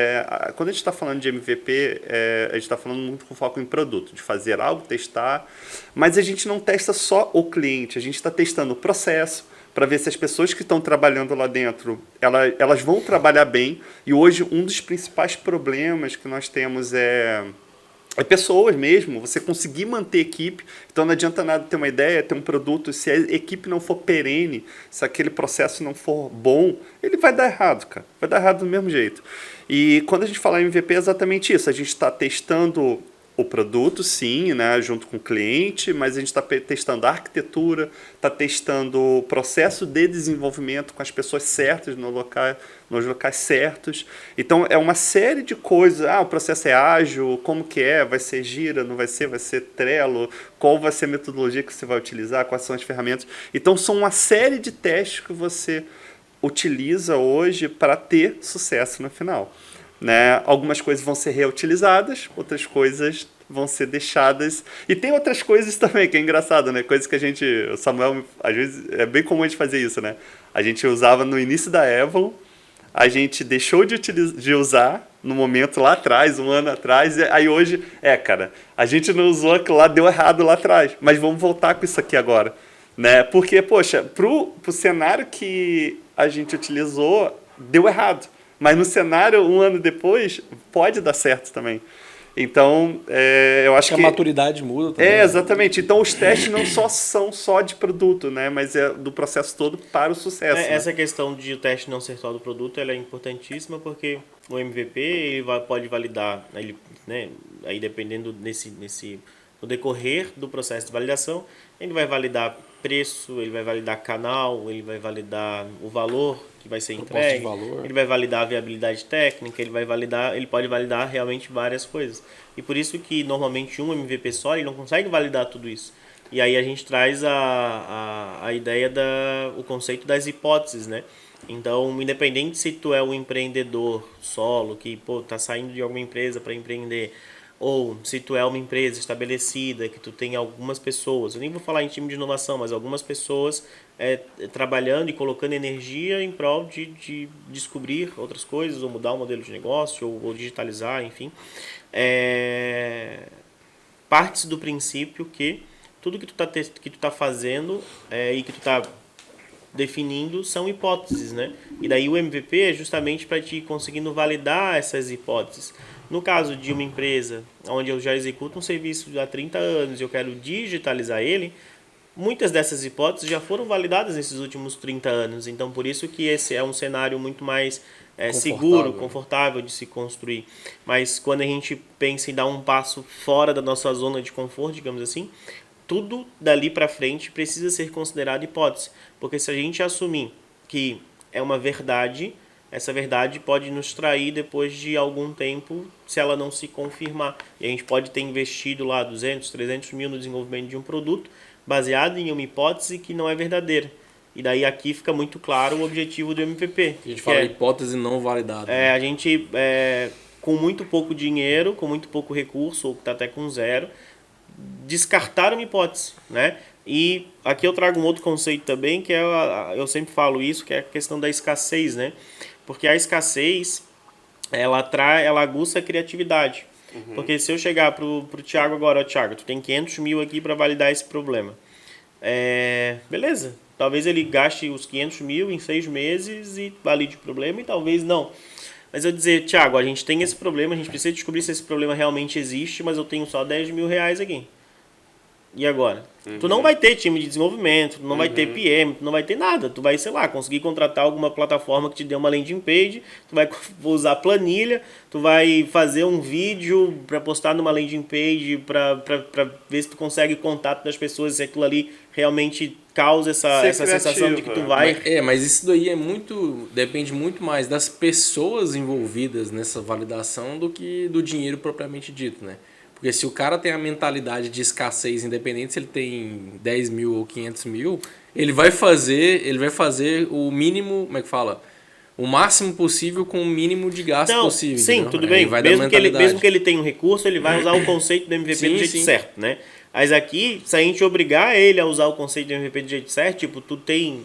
quando a gente está falando de MVP, a gente está falando muito com foco em produto, de fazer algo, testar, mas a gente não testa só o cliente, a gente está testando o processo, para ver se as pessoas que estão trabalhando lá dentro, elas vão trabalhar bem, e hoje um dos principais problemas que nós temos é pessoas mesmo, você conseguir manter equipe. Então não adianta nada ter uma ideia, ter um produto, se a equipe não for perene, se aquele processo não for bom, ele vai dar errado, cara. Vai dar errado do mesmo jeito. E quando a gente fala em MVP é exatamente isso, a gente está testando o produto, sim, né, junto com o cliente, mas a gente está testando a arquitetura, está testando o processo de desenvolvimento com as pessoas certas nos locais certos. Então, é uma série de coisas. O processo é ágil, como que é? Vai ser Gira, não vai ser Trello? Qual vai ser a metodologia que você vai utilizar? Quais são as ferramentas? Então, são uma série de testes que você utiliza hoje para ter sucesso no final. Né? Algumas coisas vão ser reutilizadas, outras coisas vão ser deixadas. E tem outras coisas também, que é engraçado, né? Coisas que o Samuel, às vezes, é bem comum a gente fazer isso, né? A gente usava no início da Avalon, a gente deixou de usar no momento lá atrás, 1 ano atrás, aí hoje, cara, a gente não usou aquilo lá, deu errado lá atrás, mas vamos voltar com isso aqui agora. Né? Porque, poxa, pro cenário que a gente utilizou, deu errado. Mas no cenário, 1 ano depois, pode dar certo também. Então, eu acho que... a maturidade muda também. Exatamente. Então, os testes não são só de produto, né? Mas é do processo todo para o sucesso. Né? Essa questão de o teste não ser só do produto, ela é importantíssima, porque o MVP ele pode validar, né? Aí dependendo no decorrer do processo de validação, ele vai validar preço, ele vai validar canal, ele vai validar o valor que vai ser entregue, ele vai validar a viabilidade técnica, ele pode validar realmente várias coisas. E por isso que normalmente um MVP só ele não consegue validar tudo isso. E aí a gente traz a ideia o conceito das hipóteses, né? Então, independente se tu é um empreendedor solo que tá saindo de alguma empresa para empreender, ou se tu é uma empresa estabelecida, que tu tem algumas pessoas, eu nem vou falar em time de inovação, mas algumas pessoas trabalhando e colocando energia em prol de descobrir outras coisas, ou mudar o modelo de negócio, ou digitalizar, enfim. Parte do princípio que tudo que tu tá fazendo e que tu tá definindo são hipóteses, né? E daí o MVP é justamente para te conseguindo validar essas hipóteses. No caso de uma empresa onde eu já executo um serviço há 30 anos e eu quero digitalizar ele, muitas dessas hipóteses já foram validadas nesses últimos 30 anos. Então, por isso que esse é um cenário muito mais seguro, confortável de se construir. Mas quando a gente pensa em dar um passo fora da nossa zona de conforto, digamos assim, tudo dali para frente precisa ser considerado hipótese. Porque se a gente assumir que é uma verdade, essa verdade pode nos trair depois de algum tempo se ela não se confirmar. E a gente pode ter investido lá 200, 300 mil no desenvolvimento de um produto baseado em uma hipótese que não é verdadeira. E daí aqui fica muito claro o objetivo do MVP. A gente fala hipótese não validada. A gente, com muito pouco dinheiro, com muito pouco recurso, ou que está até com zero, descartar uma hipótese, né? E aqui eu trago um outro conceito também, que eu sempre falo isso, que é a questão da escassez, né? Porque a escassez, ela aguça a criatividade. Uhum. Porque se eu chegar pro Thiago agora, Thiago, tu tem 500 mil aqui para validar esse problema. Beleza, talvez ele gaste os 500 mil em 6 meses e valide o problema, e talvez não. Mas eu dizer, Thiago, a gente tem esse problema, a gente precisa descobrir se esse problema realmente existe, mas eu tenho só 10 mil reais aqui. E agora? Uhum. Tu não vai ter time de desenvolvimento, tu não vai ter PM, tu não vai ter nada. Tu vai, sei lá, conseguir contratar alguma plataforma que te dê uma landing page, tu vai usar planilha, tu vai fazer um vídeo para postar numa landing page para ver se tu consegue contato das pessoas, se aquilo ali realmente causa essa sensação de que tu vai... Mas isso daí depende muito mais das pessoas envolvidas nessa validação do que do dinheiro propriamente dito, né? Porque se o cara tem a mentalidade de escassez, independente se ele tem 10 mil ou 500 mil, ele vai fazer o mínimo, como é que fala? O máximo possível com o mínimo de gasto possível. Sim, entendeu? Tudo bem. Mesmo que ele tenha um recurso, ele vai usar o conceito do MVP do jeito certo, né? Mas aqui, se a gente obrigar ele a usar o conceito do MVP do jeito certo, tipo, tu tem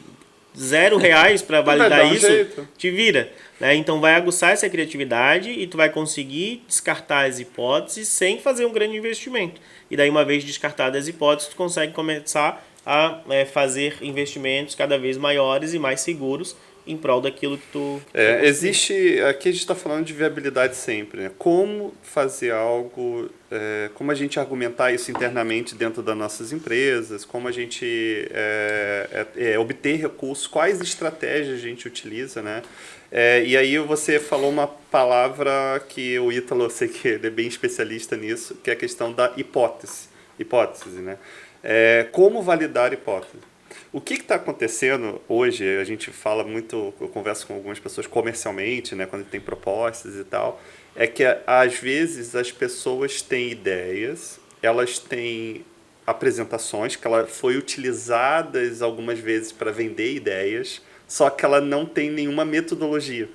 R$0 para validar isso, te vira. Né? Então vai aguçar essa criatividade e tu vai conseguir descartar as hipóteses sem fazer um grande investimento. E daí, uma vez descartadas as hipóteses, tu consegue começar a fazer investimentos cada vez maiores e mais seguros em prol daquilo que tu... Existe, aqui a gente está falando de viabilidade sempre, né? Como fazer algo, como a gente argumentar isso internamente dentro das nossas empresas, como a gente obter recursos, quais estratégias a gente utiliza, né? E aí você falou uma palavra que o Ítalo, eu sei que ele é bem especialista nisso, que é a questão da hipótese, né? Como validar a hipótese? O que está acontecendo hoje, a gente fala muito, eu converso com algumas pessoas comercialmente, né, quando tem propostas e tal, é que às vezes as pessoas têm ideias, elas têm apresentações, que ela foi utilizadas algumas vezes para vender ideias, só que ela não tem nenhuma metodologia.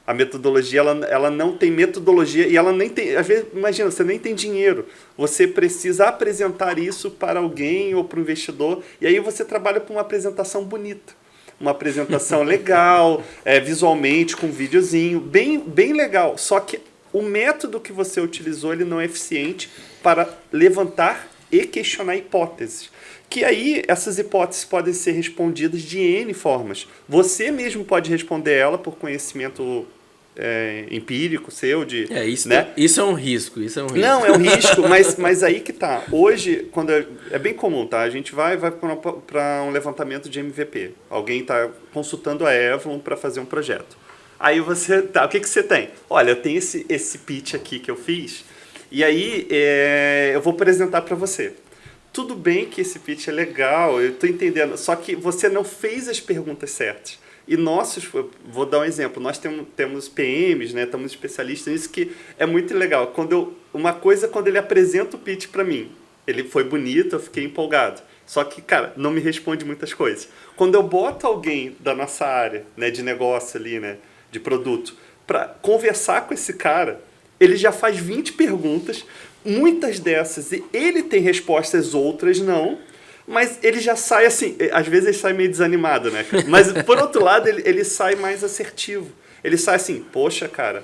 A metodologia, ela não tem metodologia e ela nem tem... Às vezes, imagina, você nem tem dinheiro. Você precisa apresentar isso para alguém ou para o investidor. E aí você trabalha com uma apresentação bonita. Uma apresentação legal, visualmente, com um videozinho. Bem legal. Só que o método que você utilizou ele não é eficiente para levantar e questionar hipóteses. Que aí essas hipóteses podem ser respondidas de N formas. Você mesmo pode responder ela por conhecimento empírico seu isso, né? Isso é um risco, Não, é um risco, mas aí que tá. Hoje, quando é bem comum, tá? A gente vai para um levantamento de MVP. Alguém está consultando a Evlon para fazer um projeto. Aí você, tá, o que você tem? Olha, eu tenho esse pitch aqui que eu fiz, e aí eu vou apresentar para você. Tudo bem que esse pitch é legal, eu estou entendendo, só que você não fez as perguntas certas. E vou dar um exemplo, nós temos PMs, né, estamos especialistas nisso, que é muito legal. Quando ele apresenta o pitch para mim, ele foi bonito, eu fiquei empolgado. Só que, cara, não me responde muitas coisas. Quando eu boto alguém da nossa área, né, de negócio ali, né, de produto, para conversar com esse cara, ele já faz 20 perguntas, muitas dessas ele tem respostas, outras não. Mas ele já sai assim, às vezes ele sai meio desanimado, né? Mas, por outro lado, ele sai mais assertivo. Ele sai assim, poxa, cara,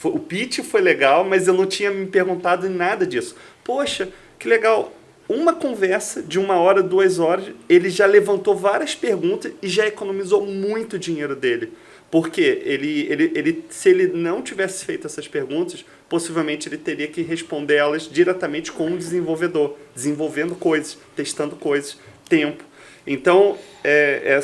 o pitch foi legal, mas eu não tinha me perguntado em nada disso. Poxa, que legal. Uma conversa de 1 hora, 2 horas, ele já levantou várias perguntas e já economizou muito dinheiro dele. Porque se ele não tivesse feito essas perguntas, possivelmente ele teria que responder elas diretamente com um desenvolvedor, desenvolvendo coisas, testando coisas, tempo. Então, é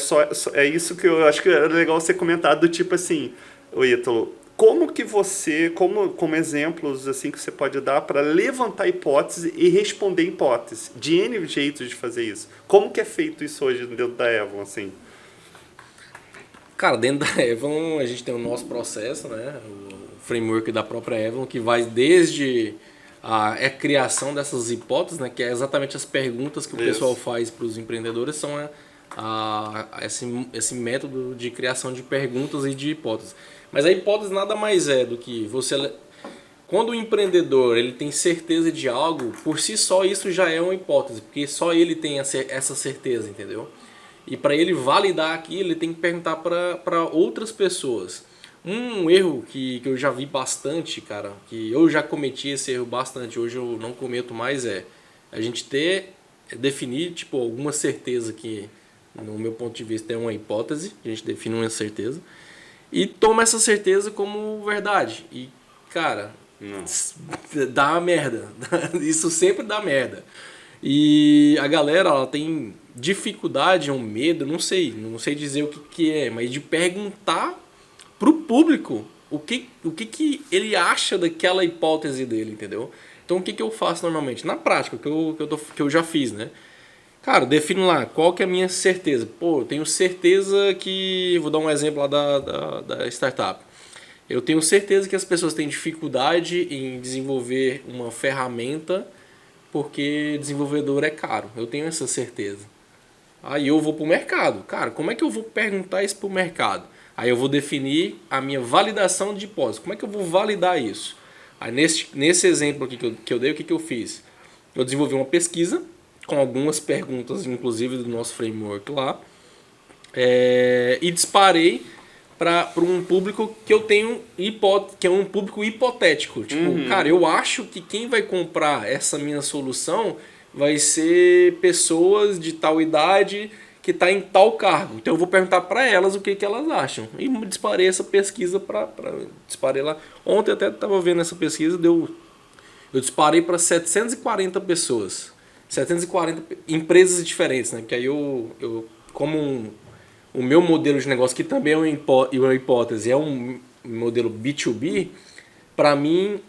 isso que eu acho que é legal ser comentado, do tipo assim, o Ítalo, como que você, como exemplos assim que você pode dar para levantar hipótese e responder hipótese, de N jeitos de fazer isso. Como que é feito isso hoje dentro da Evlon, assim? Cara, dentro da Evlon a gente tem o nosso processo, né? O framework da própria Evlon, que vai desde a criação dessas hipóteses, né? Que é exatamente as perguntas que o pessoal faz para os empreendedores, são esse método de criação de perguntas e de hipóteses. Mas a hipótese nada mais é do que você... Quando o empreendedor ele tem certeza de algo, por si só isso já é uma hipótese, porque só ele tem essa certeza, entendeu? E para ele validar aquilo, ele tem que perguntar para outras pessoas. Um erro que eu já vi bastante, cara, que eu já cometi esse erro bastante, hoje eu não cometo mais, a gente definir tipo, alguma certeza que, no meu ponto de vista, é uma hipótese, a gente define uma certeza, e toma essa certeza como verdade. E, cara, dá merda. Isso sempre dá merda. E a galera, ela tem dificuldade, um medo, não sei dizer o que é, mas de perguntar pro público o que ele acha daquela hipótese dele, entendeu? Então o que eu faço normalmente? Na prática, que eu já fiz, né? Cara, eu defino lá qual que é a minha certeza. Pô, eu tenho certeza que... Vou dar um exemplo lá da startup. Eu tenho certeza que as pessoas têm dificuldade em desenvolver uma ferramenta porque desenvolvedor é caro. Eu tenho essa certeza. Aí eu vou para o mercado. Cara, como é que eu vou perguntar isso para o mercado? Aí eu vou definir a minha validação de hipótese. Como é que eu vou validar isso? Aí nesse exemplo aqui que eu dei, o que eu fiz? Eu desenvolvi uma pesquisa com algumas perguntas, inclusive do nosso framework lá, e disparei para um público que eu tenho que é um público hipotético. Tipo, cara, eu acho que quem vai comprar essa minha solução vai ser pessoas de tal idade que está em tal cargo. Então eu vou perguntar para elas o que elas acham. E disparei essa pesquisa disparei lá. Ontem eu até estava vendo essa pesquisa, eu disparei para 740 pessoas. 740 empresas diferentes, né? Que aí o meu modelo de negócio, que também é uma hipótese, é um modelo B2B, para mim,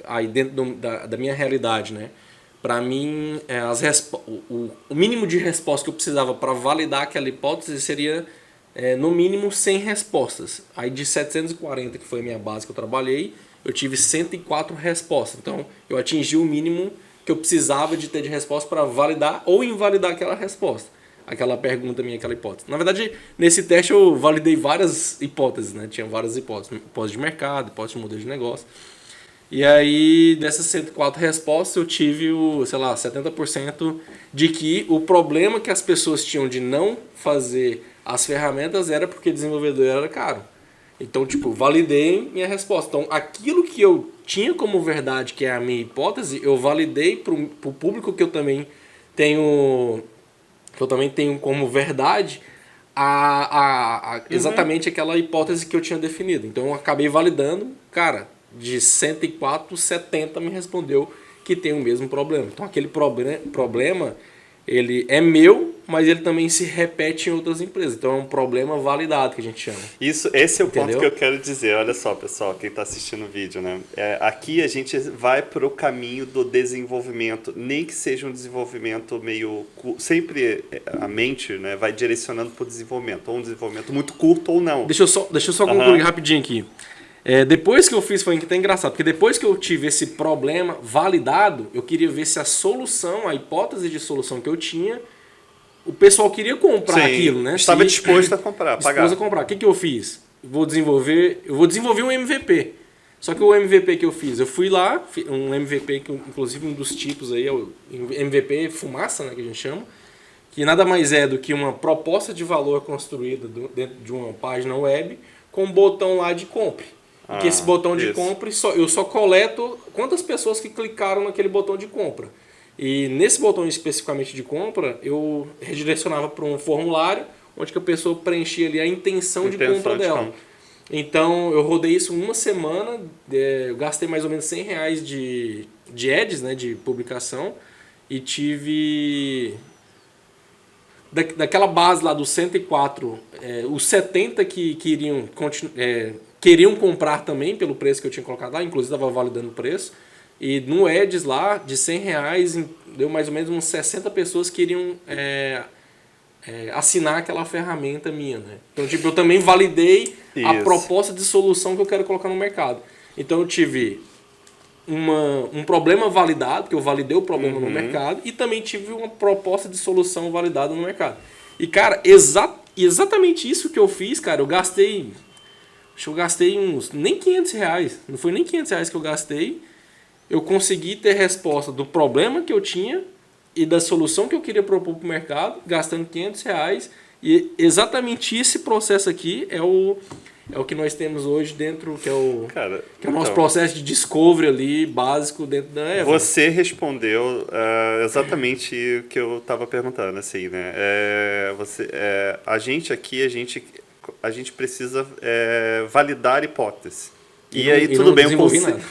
aí dentro da minha realidade, né? Para mim, o mínimo de resposta que eu precisava para validar aquela hipótese seria, no mínimo, 100 respostas. Aí de 740, que foi a minha base que eu trabalhei, eu tive 104 respostas. Então, eu atingi o mínimo que eu precisava de ter de resposta para validar ou invalidar aquela resposta. Aquela pergunta minha, aquela hipótese. Na verdade, nesse teste eu validei várias hipóteses, né? Tinha várias hipóteses. Hipótese de mercado, hipótese de modelo de negócio. E aí, dessas 104 respostas, eu tive, 70% de que o problema que as pessoas tinham de não fazer as ferramentas era porque desenvolvedor era caro. Então, validei minha resposta. Então, aquilo que eu tinha como verdade, que é a minha hipótese, eu validei para o público que eu também tenho como verdade exatamente aquela hipótese que eu tinha definido. Então, eu acabei validando, cara, de 104, 70 me respondeu que tem o mesmo problema. Então, aquele problema, ele é meu, mas ele também se repete em outras empresas. Então, é um problema validado, que a gente chama. Esse é o ponto que eu quero dizer. Olha só, pessoal, quem está assistindo o vídeo, né? Aqui a gente vai para o caminho do desenvolvimento, nem que seja um desenvolvimento meio... Sempre a mente, né, vai direcionando para o desenvolvimento, ou um desenvolvimento muito curto ou não. Deixa eu só concluir rapidinho aqui. Depois que eu fiz, foi até engraçado, porque depois que eu tive esse problema validado, eu queria ver se a solução, a hipótese de solução que eu tinha, o pessoal queria comprar aquilo, né? Estava disposto a comprar, pagar. Disposto a comprar. O que eu fiz? Eu vou desenvolver um MVP. Só que o MVP que eu fiz, eu fui lá, um MVP que inclusive um dos tipos aí é o MVP fumaça, né, que a gente chama, que nada mais é do que uma proposta de valor construída dentro de uma página web com um botão lá de compre. Que esse botão de compra, eu só coleto quantas pessoas que clicaram naquele botão de compra. E nesse botão especificamente de compra, eu redirecionava para um formulário onde que a pessoa preenchia ali a intenção de compra dela. Então, eu rodei isso uma semana, eu gastei mais ou menos R$100 de ads, né, de publicação, e tive... Daquela base lá dos 104, os 70 que queriam comprar também pelo preço que eu tinha colocado lá, inclusive estava validando o preço. E no Ads lá, de R$100, deu mais ou menos uns 60 pessoas que queriam assinar aquela ferramenta minha, né? Então, eu também validei a proposta de solução que eu quero colocar no mercado. Então, eu tive um problema validado, que eu validei o problema no mercado, e também tive uma proposta de solução validada no mercado. E, cara, exatamente isso que eu fiz, cara, eu gastei uns, nem R$500, não foi nem R$500 que eu gastei, eu consegui ter resposta do problema que eu tinha e da solução que eu queria propor para o mercado, gastando R$500, e exatamente esse processo aqui é o que nós temos hoje dentro, que é o nosso processo de discovery ali, básico dentro da Evo. Você respondeu exatamente o que eu estava perguntando, assim, né? A gente aqui, a gente precisa validar hipótese. E aí tudo bem,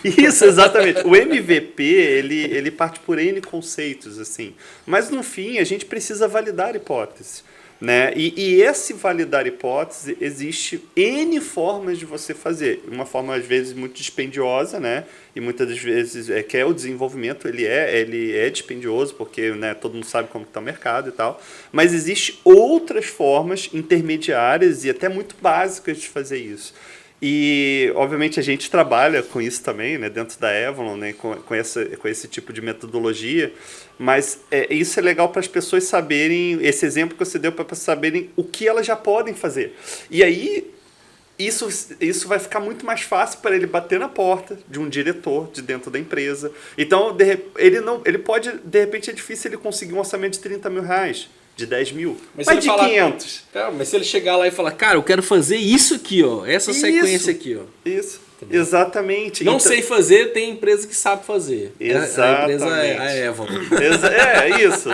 isso, exatamente. O MVP, ele parte por N conceitos, assim. Mas no fim, a gente precisa validar hipótese. Né? E esse validar hipótese, existe N formas de você fazer. Uma forma, às vezes, muito dispendiosa, né? E muitas das vezes que é o desenvolvimento, ele é dispendioso, porque, né, todo mundo sabe como está o mercado e tal. Mas existem outras formas intermediárias e até muito básicas de fazer isso. E, obviamente, a gente trabalha com isso também, né, dentro da Avalon, né, com esse tipo de metodologia, mas isso é legal para as pessoas saberem, esse exemplo que você deu para saberem o que elas já podem fazer. E aí, isso vai ficar muito mais fácil para ele bater na porta de um diretor de dentro da empresa. Então, ele pode, de repente, é difícil ele conseguir um orçamento de R$30 mil, de 10 mil, mas de 500. Cara, mas se ele chegar lá e falar, cara, eu quero fazer isso aqui, ó, essa sequência aqui, ó. Isso. Entendeu? Exatamente. Não sei fazer, tem empresa que sabe fazer. Exatamente. A empresa é a Evon. É isso.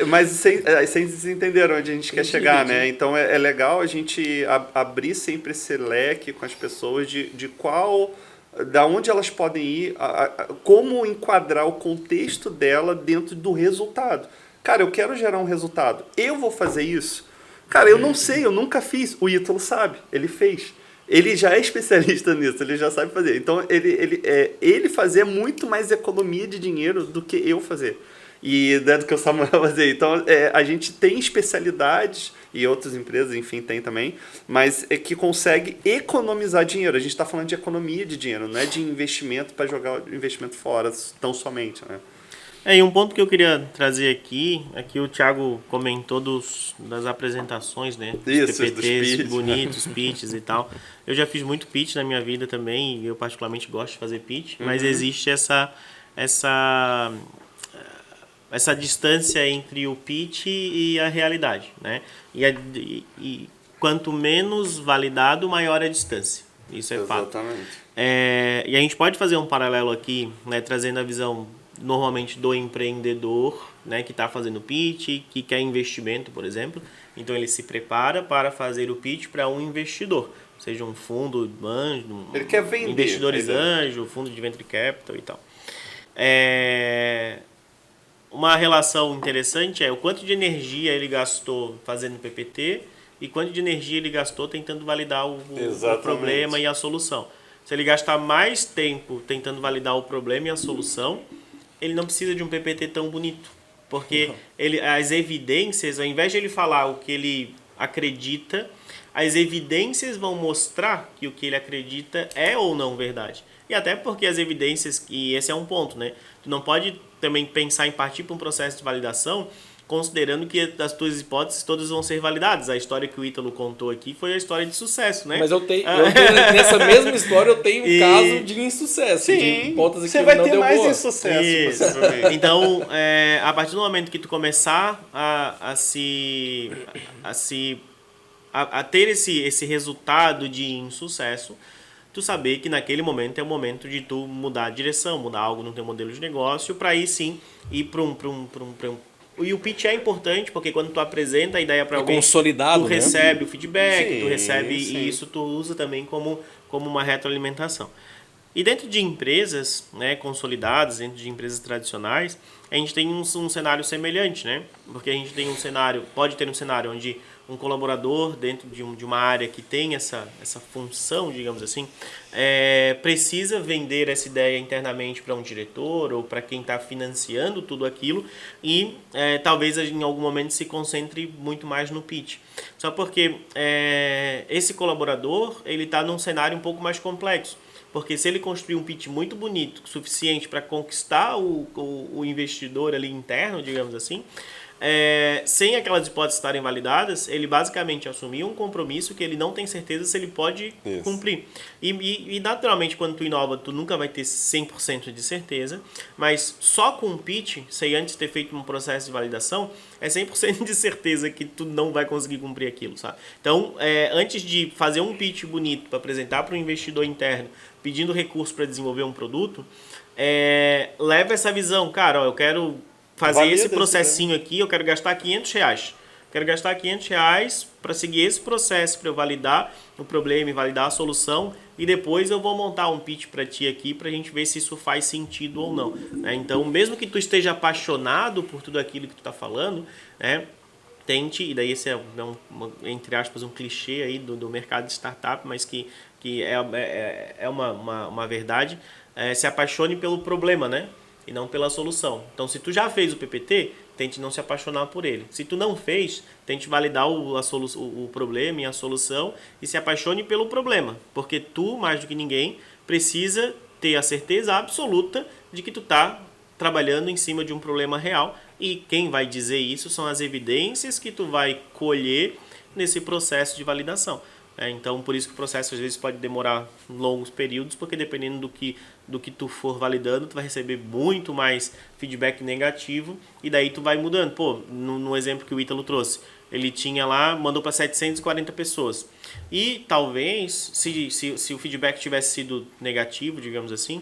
Mas vocês entenderam onde a gente quer chegar, né? Então é legal a gente abrir sempre esse leque com as pessoas de da onde elas podem ir, como enquadrar o contexto dela dentro do resultado. Cara, eu quero gerar um resultado. Eu vou fazer isso? Cara, eu não sei, eu nunca fiz. O Ítalo sabe, ele fez. Ele já é especialista nisso, ele já sabe fazer. Então, ele fazer muito mais economia de dinheiro do que eu fazer. E do que o Samuel fazer. Então, a gente tem especialidades, e outras empresas, enfim, tem também, mas que consegue economizar dinheiro. A gente está falando de economia de dinheiro, não é de investimento para jogar o investimento fora, tão somente, né? E um ponto que eu queria trazer aqui, o Thiago comentou das apresentações, né? Isso, PPTs dos pitch. bonitos, pitches e tal. Eu já fiz muito pitch na minha vida também, e eu particularmente gosto de fazer pitch, mas existe essa distância entre o pitch e a realidade, né? E quanto menos validado, maior a distância. Isso é fato. Exatamente. E a gente pode fazer um paralelo aqui, né, trazendo a visão normalmente do empreendedor, né, que está fazendo pitch, que quer investimento, por exemplo. Então ele se prepara para fazer o pitch para um investidor, seja um fundo anjo, ele quer vender, investidores anjo, fundo de venture capital e tal. Uma relação interessante é o quanto de energia ele gastou fazendo PPT e quanto de energia ele gastou tentando validar o problema e a solução. Se ele gastar mais tempo tentando validar o problema e a solução, ele não precisa de um PPT tão bonito. Porque as evidências, ao invés de ele falar o que ele acredita, as evidências vão mostrar que o que ele acredita é ou não verdade. E até porque as evidências, e esse é um ponto, né? Tu não pode também pensar em partir para um processo de validação considerando que as tuas hipóteses todas vão ser validadas. A história que o Ítalo contou aqui foi a história de sucesso, né? Mas eu tenho nessa mesma história eu tenho um caso de insucesso, sim, de hipótese você que vai não ter deu mais boa. insucesso. Então, a partir do momento que tu começar a ter esse resultado de insucesso, tu saber que naquele momento é o momento de tu mudar a direção, mudar algo no teu modelo de negócio, para aí sim ir para um. E o pitch é importante, porque quando tu apresenta a ideia para alguém, consolidado, tu né? recebe o feedback, Sim, tu recebe sim. e isso tu usa também como uma retroalimentação. E dentro de empresas, né, consolidadas, dentro de empresas tradicionais, a gente tem um cenário semelhante, né? Porque a gente tem pode ter um cenário onde um colaborador dentro de uma área que tem essa função, digamos assim, precisa vender essa ideia internamente para um diretor ou para quem está financiando tudo aquilo e talvez em algum momento se concentre muito mais no pitch. Só porque esse colaborador ele está num cenário um pouco mais complexo. Porque se ele construir um pitch muito bonito, suficiente para conquistar o investidor ali interno, digamos assim, sem aquelas hipóteses estarem validadas, ele basicamente assumiu um compromisso que ele não tem certeza se ele pode cumprir. E naturalmente, quando tu inova, tu nunca vai ter 100% de certeza, mas só com um pitch, sem antes ter feito um processo de validação, é 100% de certeza que tu não vai conseguir cumprir aquilo, sabe? Então, antes de fazer um pitch bonito para apresentar para um investidor interno, pedindo recurso para desenvolver um produto, leva essa visão, cara, eu quero fazer esse processinho aqui, eu quero gastar R$500. Quero gastar R$500 para seguir esse processo, para eu validar o problema e validar a solução, e depois eu vou montar um pitch para ti aqui para a gente ver se isso faz sentido ou não. Então, mesmo que tu esteja apaixonado por tudo aquilo que tu está falando, tente, e daí esse entre aspas, um clichê aí do mercado de startup, mas que é uma verdade, se apaixone pelo problema, né? E não pela solução. Então, se tu já fez o PPT, tente não se apaixonar por ele. Se tu não fez, tente validar o problema e a solução e se apaixone pelo problema. Porque tu, mais do que ninguém, precisa ter a certeza absoluta de que tu tá trabalhando em cima de um problema real. E quem vai dizer isso são as evidências que tu vai colher nesse processo de validação. Então, por isso que o processo às vezes pode demorar longos períodos, porque dependendo do que tu for validando, tu vai receber muito mais feedback negativo e daí tu vai mudando. Pô, no exemplo que o Ítalo trouxe, ele tinha lá, mandou para 740 pessoas. E talvez, se o feedback tivesse sido negativo, digamos assim,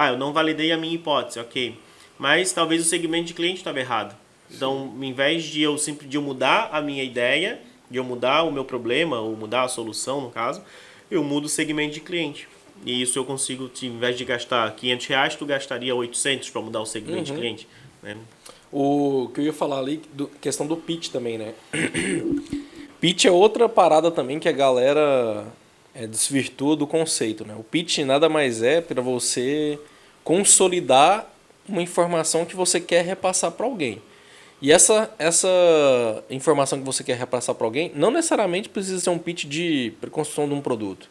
eu não validei a minha hipótese, ok. Mas talvez o segmento de cliente estava errado. Então, em vez de eu mudar a minha ideia, de eu mudar o meu problema, ou mudar a solução, no caso, eu mudo o segmento de cliente. E isso eu consigo, em vez de gastar R$500, tu gastaria 800 para mudar o segmento de cliente. Né? O que eu ia falar ali, questão do pitch também, né? Pitch é outra parada também que a galera desvirtua do conceito, né? O pitch nada mais é para você consolidar uma informação que você quer repassar para alguém. E essa informação que você quer repassar para alguém não necessariamente precisa ser um pitch para construção de um produto.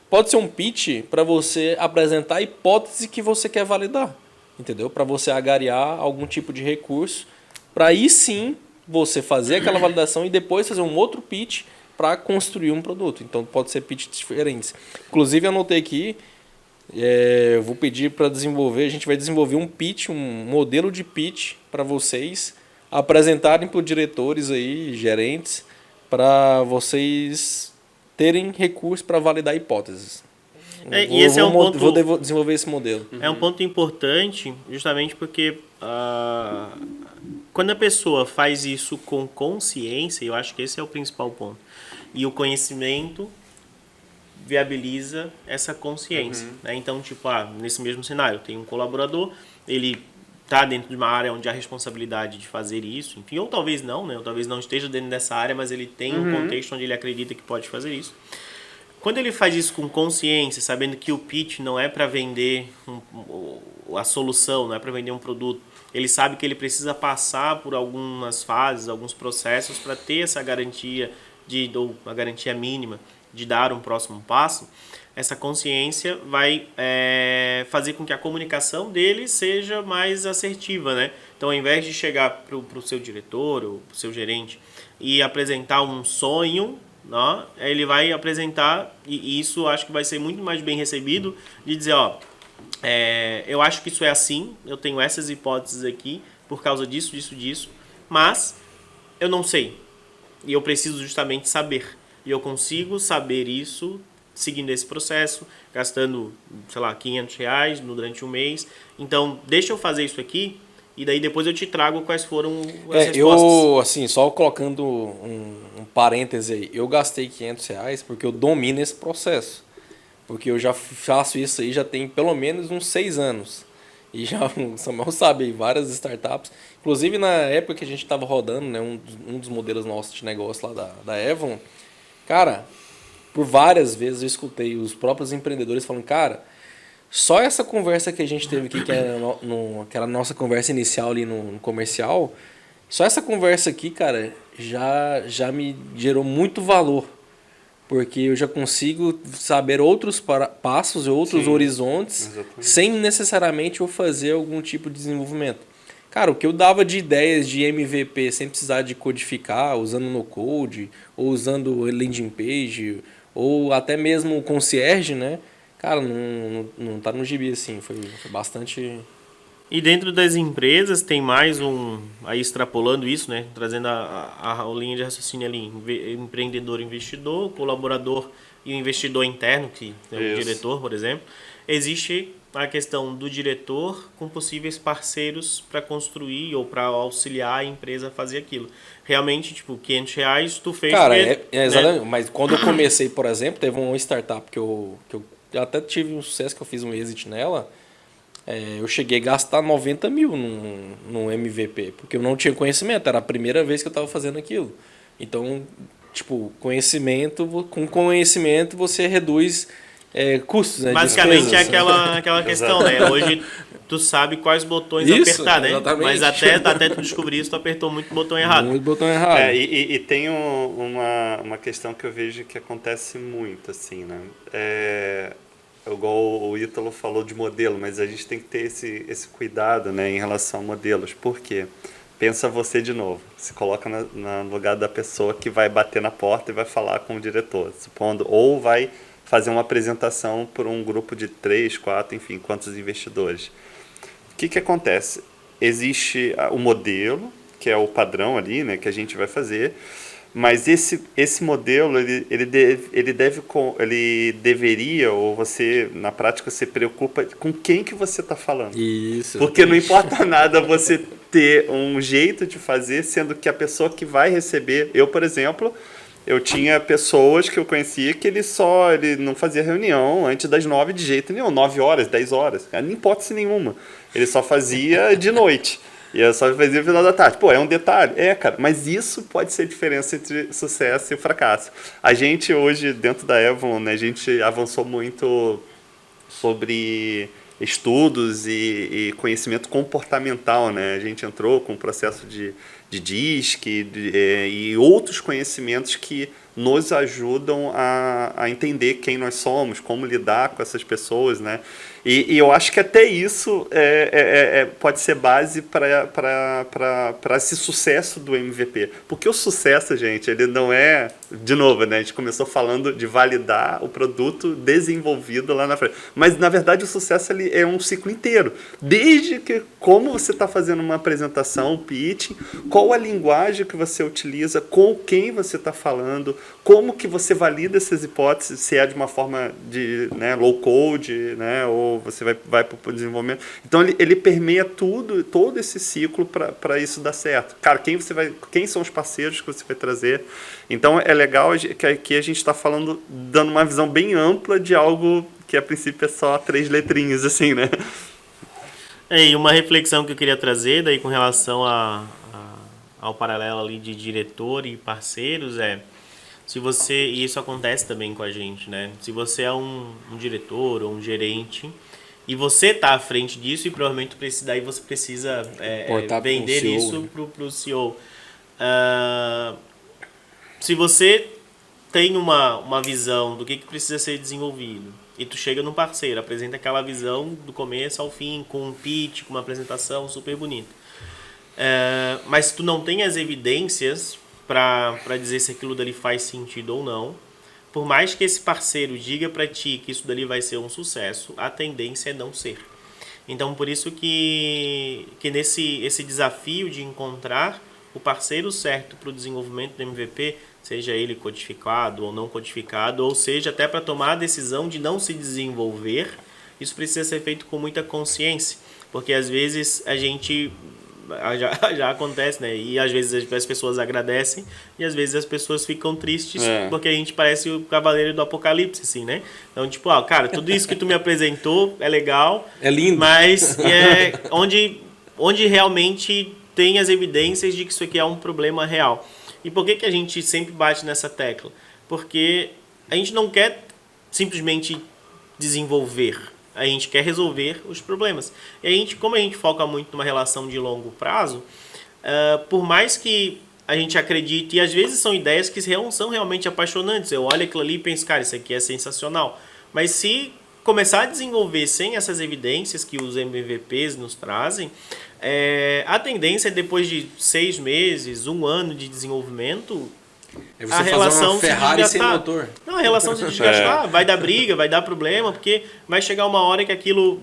Pode ser um pitch para você apresentar a hipótese que você quer validar, entendeu? Para você agariar algum tipo de recurso, para aí sim você fazer aquela validação e depois fazer um outro pitch para construir um produto. Então pode ser pitch diferentes. Inclusive eu anotei aqui, eu vou pedir para desenvolver, a gente vai desenvolver um pitch, um modelo de pitch para vocês apresentarem para os diretores aí, gerentes, para vocês terem recursos para validar hipóteses. E esse é um ponto, vou desenvolver esse modelo. É um ponto importante, justamente porque quando a pessoa faz isso com consciência, eu acho que esse é o principal ponto. E o conhecimento viabiliza essa consciência. Né? Então, tipo, nesse mesmo cenário, tem um colaborador, ele está dentro de uma área onde há responsabilidade de fazer isso, enfim, ou talvez não, né? Ou talvez não esteja dentro dessa área, mas ele tem um contexto onde ele acredita que pode fazer isso. Quando ele faz isso com consciência, sabendo que o pitch não é para vender a solução, não é para vender um produto, ele sabe que ele precisa passar por algumas fases, alguns processos para ter essa garantia, ou a garantia mínima de dar um próximo passo, essa consciência vai fazer com que a comunicação dele seja mais assertiva, né? Então, ao invés de chegar para o seu diretor ou para o seu gerente e apresentar um sonho, né, ele vai apresentar, e isso acho que vai ser muito mais bem recebido, de dizer, eu acho que isso é assim, eu tenho essas hipóteses aqui, por causa disso, disso, mas eu não sei. E eu preciso justamente saber. E eu consigo saber isso seguindo esse processo, gastando, sei lá, R$500 durante um mês. Então, deixa eu fazer isso aqui e daí depois eu te trago quais foram as respostas. Eu, assim, só colocando um parêntese aí, eu gastei R$500 porque eu domino esse processo. Porque eu já faço isso aí já tem pelo menos uns 6 anos. E já, o Samuel sabe, várias startups. Inclusive, na época que a gente estava rodando, né, um dos modelos nossos de negócio lá da Evon, cara, por várias vezes eu escutei os próprios empreendedores falando, cara, só essa conversa que a gente teve aqui, que era aquela nossa conversa inicial ali no comercial, só essa conversa aqui, cara, já me gerou muito valor. Porque eu já consigo saber outros passos e outros horizontes, exatamente, sem necessariamente eu fazer algum tipo de desenvolvimento. Cara, o que eu dava de ideias de MVP sem precisar de codificar, usando no code, ou usando landing page, ou até mesmo o concierge, né? Cara, não tá no gibi assim, foi bastante... E dentro das empresas tem mais aí extrapolando isso, né? Trazendo a linha de raciocínio ali, empreendedor, investidor, colaborador e o investidor interno, que é o diretor, por exemplo. Existe a questão do diretor com possíveis parceiros para construir ou para auxiliar a empresa a fazer aquilo. Realmente, tipo, R$500 tu fez... Cara, exatamente. Né? Mas quando eu comecei, por exemplo, teve uma startup que eu até tive um sucesso, que eu fiz um exit nela. Eu cheguei a gastar 90 mil num MVP, porque eu não tinha conhecimento, era a primeira vez que eu estava fazendo aquilo. Então, tipo, com conhecimento você reduz custos, né? Basicamente despesas. É aquela questão, né? Hoje tu sabe quais botões apertar, né? Exatamente. Mas até tu descobrir isso, tu apertou muito botão errado. Muito botão errado. E tem uma questão que eu vejo que acontece muito, assim, né? Igual o Ítalo falou de modelo, mas a gente tem que ter esse cuidado, né, em relação a modelos. Por quê? pensa você de novo. Se coloca no lugar da pessoa que vai bater na porta e vai falar com o diretor, supondo, ou vai fazer uma apresentação por um grupo de 3, 4, enfim, quantos investidores. O que acontece? Existe o modelo, que é o padrão ali, né, que a gente vai fazer, mas esse modelo, ele deveria, ou você, na prática, se preocupa com quem que você está falando. Isso. Porque não importa nada você ter um jeito de fazer, sendo que a pessoa que vai receber... Eu, por exemplo, eu tinha pessoas que eu conhecia que ele não fazia reunião antes das 9 de jeito nenhum, 9 horas, 10 horas, não hipótese nenhuma. Ele só fazia de noite. E eu só fazia no final da tarde. Pô, é um detalhe? É, cara. Mas isso pode ser a diferença entre sucesso e fracasso. A gente hoje, dentro da Avalon, né, a gente avançou muito sobre estudos e conhecimento comportamental, né? A gente entrou com o processo de DISC e outros conhecimentos que nos ajudam a entender quem nós somos, como lidar com essas pessoas, né? E eu acho que até isso pode ser base para esse sucesso do MVP. Porque o sucesso, gente, ele não é... De novo, né? A gente começou falando de validar o produto desenvolvido lá na frente. Mas, na verdade, o sucesso ele é um ciclo inteiro. Desde que como você está fazendo uma apresentação, um pitch, qual a linguagem que você utiliza, com quem você está falando, como que você valida essas hipóteses, se é de uma forma de, né, low code, né, ou você vai para o desenvolvimento. Então, ele permeia todo esse ciclo para isso dar certo. Cara, quem são os parceiros que você vai trazer? Então, é legal que aqui a gente está falando, dando uma visão bem ampla de algo que, a princípio, é só 3 letrinhas, assim, né? E uma reflexão que eu queria trazer daí com relação ao paralelo ali de diretor e parceiros se você, e isso acontece também com a gente, né? Se você é um diretor ou um gerente e você está à frente disso e provavelmente daí você precisa vender isso para o CEO. Se você tem uma visão do que precisa ser desenvolvido e tu chega num parceiro, apresenta aquela visão do começo ao fim, com um pitch, com uma apresentação super bonita. Mas se tu não tem as evidências para dizer se aquilo dali faz sentido ou não, por mais que esse parceiro diga para ti que isso dali vai ser um sucesso, a tendência é não ser. Então, por isso que esse desafio de encontrar o parceiro certo para o desenvolvimento do MVP, seja ele codificado ou não codificado, ou seja, até para tomar a decisão de não se desenvolver, isso precisa ser feito com muita consciência, porque às vezes a gente... Já acontece, né? E às vezes as pessoas agradecem e às vezes as pessoas ficam tristes porque a gente parece o cavaleiro do apocalipse, assim, né? Então, tipo, cara, tudo isso que tu me apresentou é legal. É lindo. Mas é onde realmente tem as evidências de que isso aqui é um problema real. E por que a gente sempre bate nessa tecla? Porque a gente não quer simplesmente desenvolver. A gente quer resolver os problemas. E como a gente foca muito numa relação de longo prazo, por mais que a gente acredite, e às vezes são ideias que são realmente apaixonantes, eu olho aquilo ali e penso, cara, isso aqui é sensacional. Mas se começar a desenvolver sem essas evidências que os MVPs nos trazem, a tendência é depois de 6 meses, 1 ano de desenvolvimento... É você fazer uma Ferrari sem motor. Não, a relação se desgastar, vai dar briga, vai dar problema, porque vai chegar uma hora que aquilo...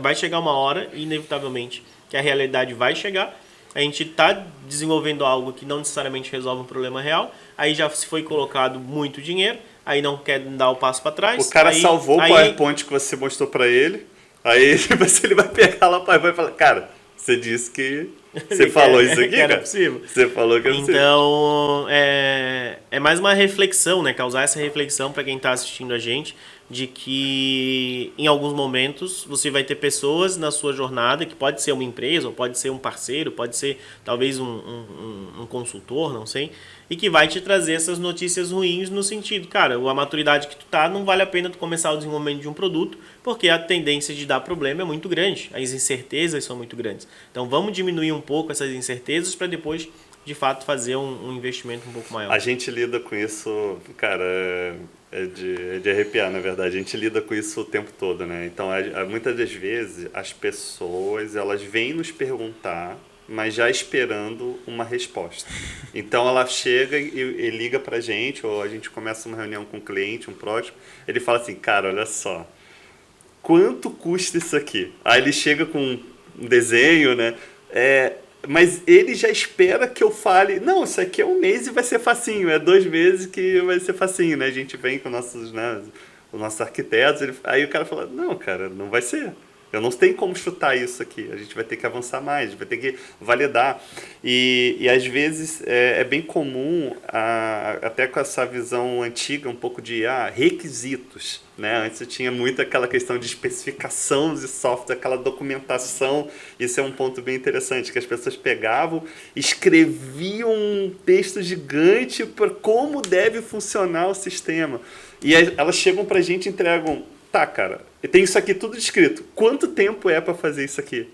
Vai chegar uma hora, inevitavelmente, que a realidade vai chegar. A gente está desenvolvendo algo que não necessariamente resolve um problema real. Aí já se foi colocado muito dinheiro, aí não quer dar o passo para trás. O cara salvou o PowerPoint que você mostrou para ele, aí ele vai pegar lá e vai falar, cara, você disse que... Você falou isso aqui, era cara? Possível. Você falou que era possível. Então, é mais uma reflexão, né? Causar essa reflexão para quem está assistindo a gente, de que em alguns momentos você vai ter pessoas na sua jornada, que pode ser uma empresa, ou pode ser um parceiro, pode ser talvez um consultor, não sei, e que vai te trazer essas notícias ruins no sentido, cara, a maturidade que tu tá, não vale a pena tu começar o desenvolvimento de um produto, porque a tendência de dar problema é muito grande, as incertezas são muito grandes. Então vamos diminuir um pouco essas incertezas para depois, de fato, fazer um investimento um pouco maior. A gente lida com isso, cara, é de arrepiar, na verdade. A gente lida com isso o tempo todo, né? Então, muitas das vezes, as pessoas, elas vêm nos perguntar mas já esperando uma resposta. Então ela chega e liga pra gente, ou a gente começa uma reunião com um cliente, um próximo, ele fala assim, cara, olha só, quanto custa isso aqui? Aí ele chega com um desenho, né? Mas ele já espera que eu fale, não, isso aqui é 1 mês e vai ser facinho, é 2 meses que vai ser facinho, né? A gente vem com nossos, né, os nossos arquitetos, aí o cara fala, não, cara, não vai ser. Eu não tenho como chutar isso aqui. A gente vai ter que avançar mais, a gente vai ter que validar. E às vezes é bem comum, até com essa visão antiga, um pouco de requisitos. Né? Antes eu tinha muito aquela questão de especificação de software, aquela documentação. Isso é um ponto bem interessante, que as pessoas pegavam, escreviam um texto gigante para como deve funcionar o sistema. E aí elas chegam para a gente e entregam, tá, cara, tem isso aqui tudo descrito. Quanto tempo é para fazer isso aqui?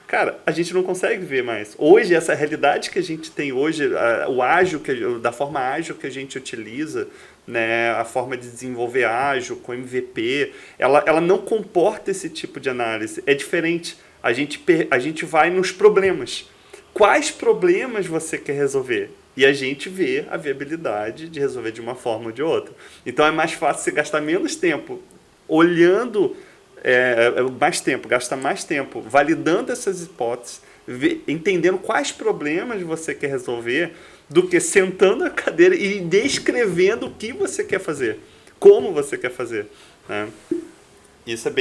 Cara, a gente não consegue ver mais. Hoje, essa realidade que a gente tem hoje, o ágil, da forma ágil que a gente utiliza, né, a forma de desenvolver ágil com MVP, ela não comporta esse tipo de análise. É diferente. A gente vai nos problemas. Quais problemas você quer resolver? E a gente vê a viabilidade de resolver de uma forma ou de outra. Então é mais fácil você gastar menos tempo olhando gasta mais tempo validando essas hipóteses, entendendo quais problemas você quer resolver, do que sentando na cadeira e descrevendo o que você quer fazer, como você quer fazer. Né? Isso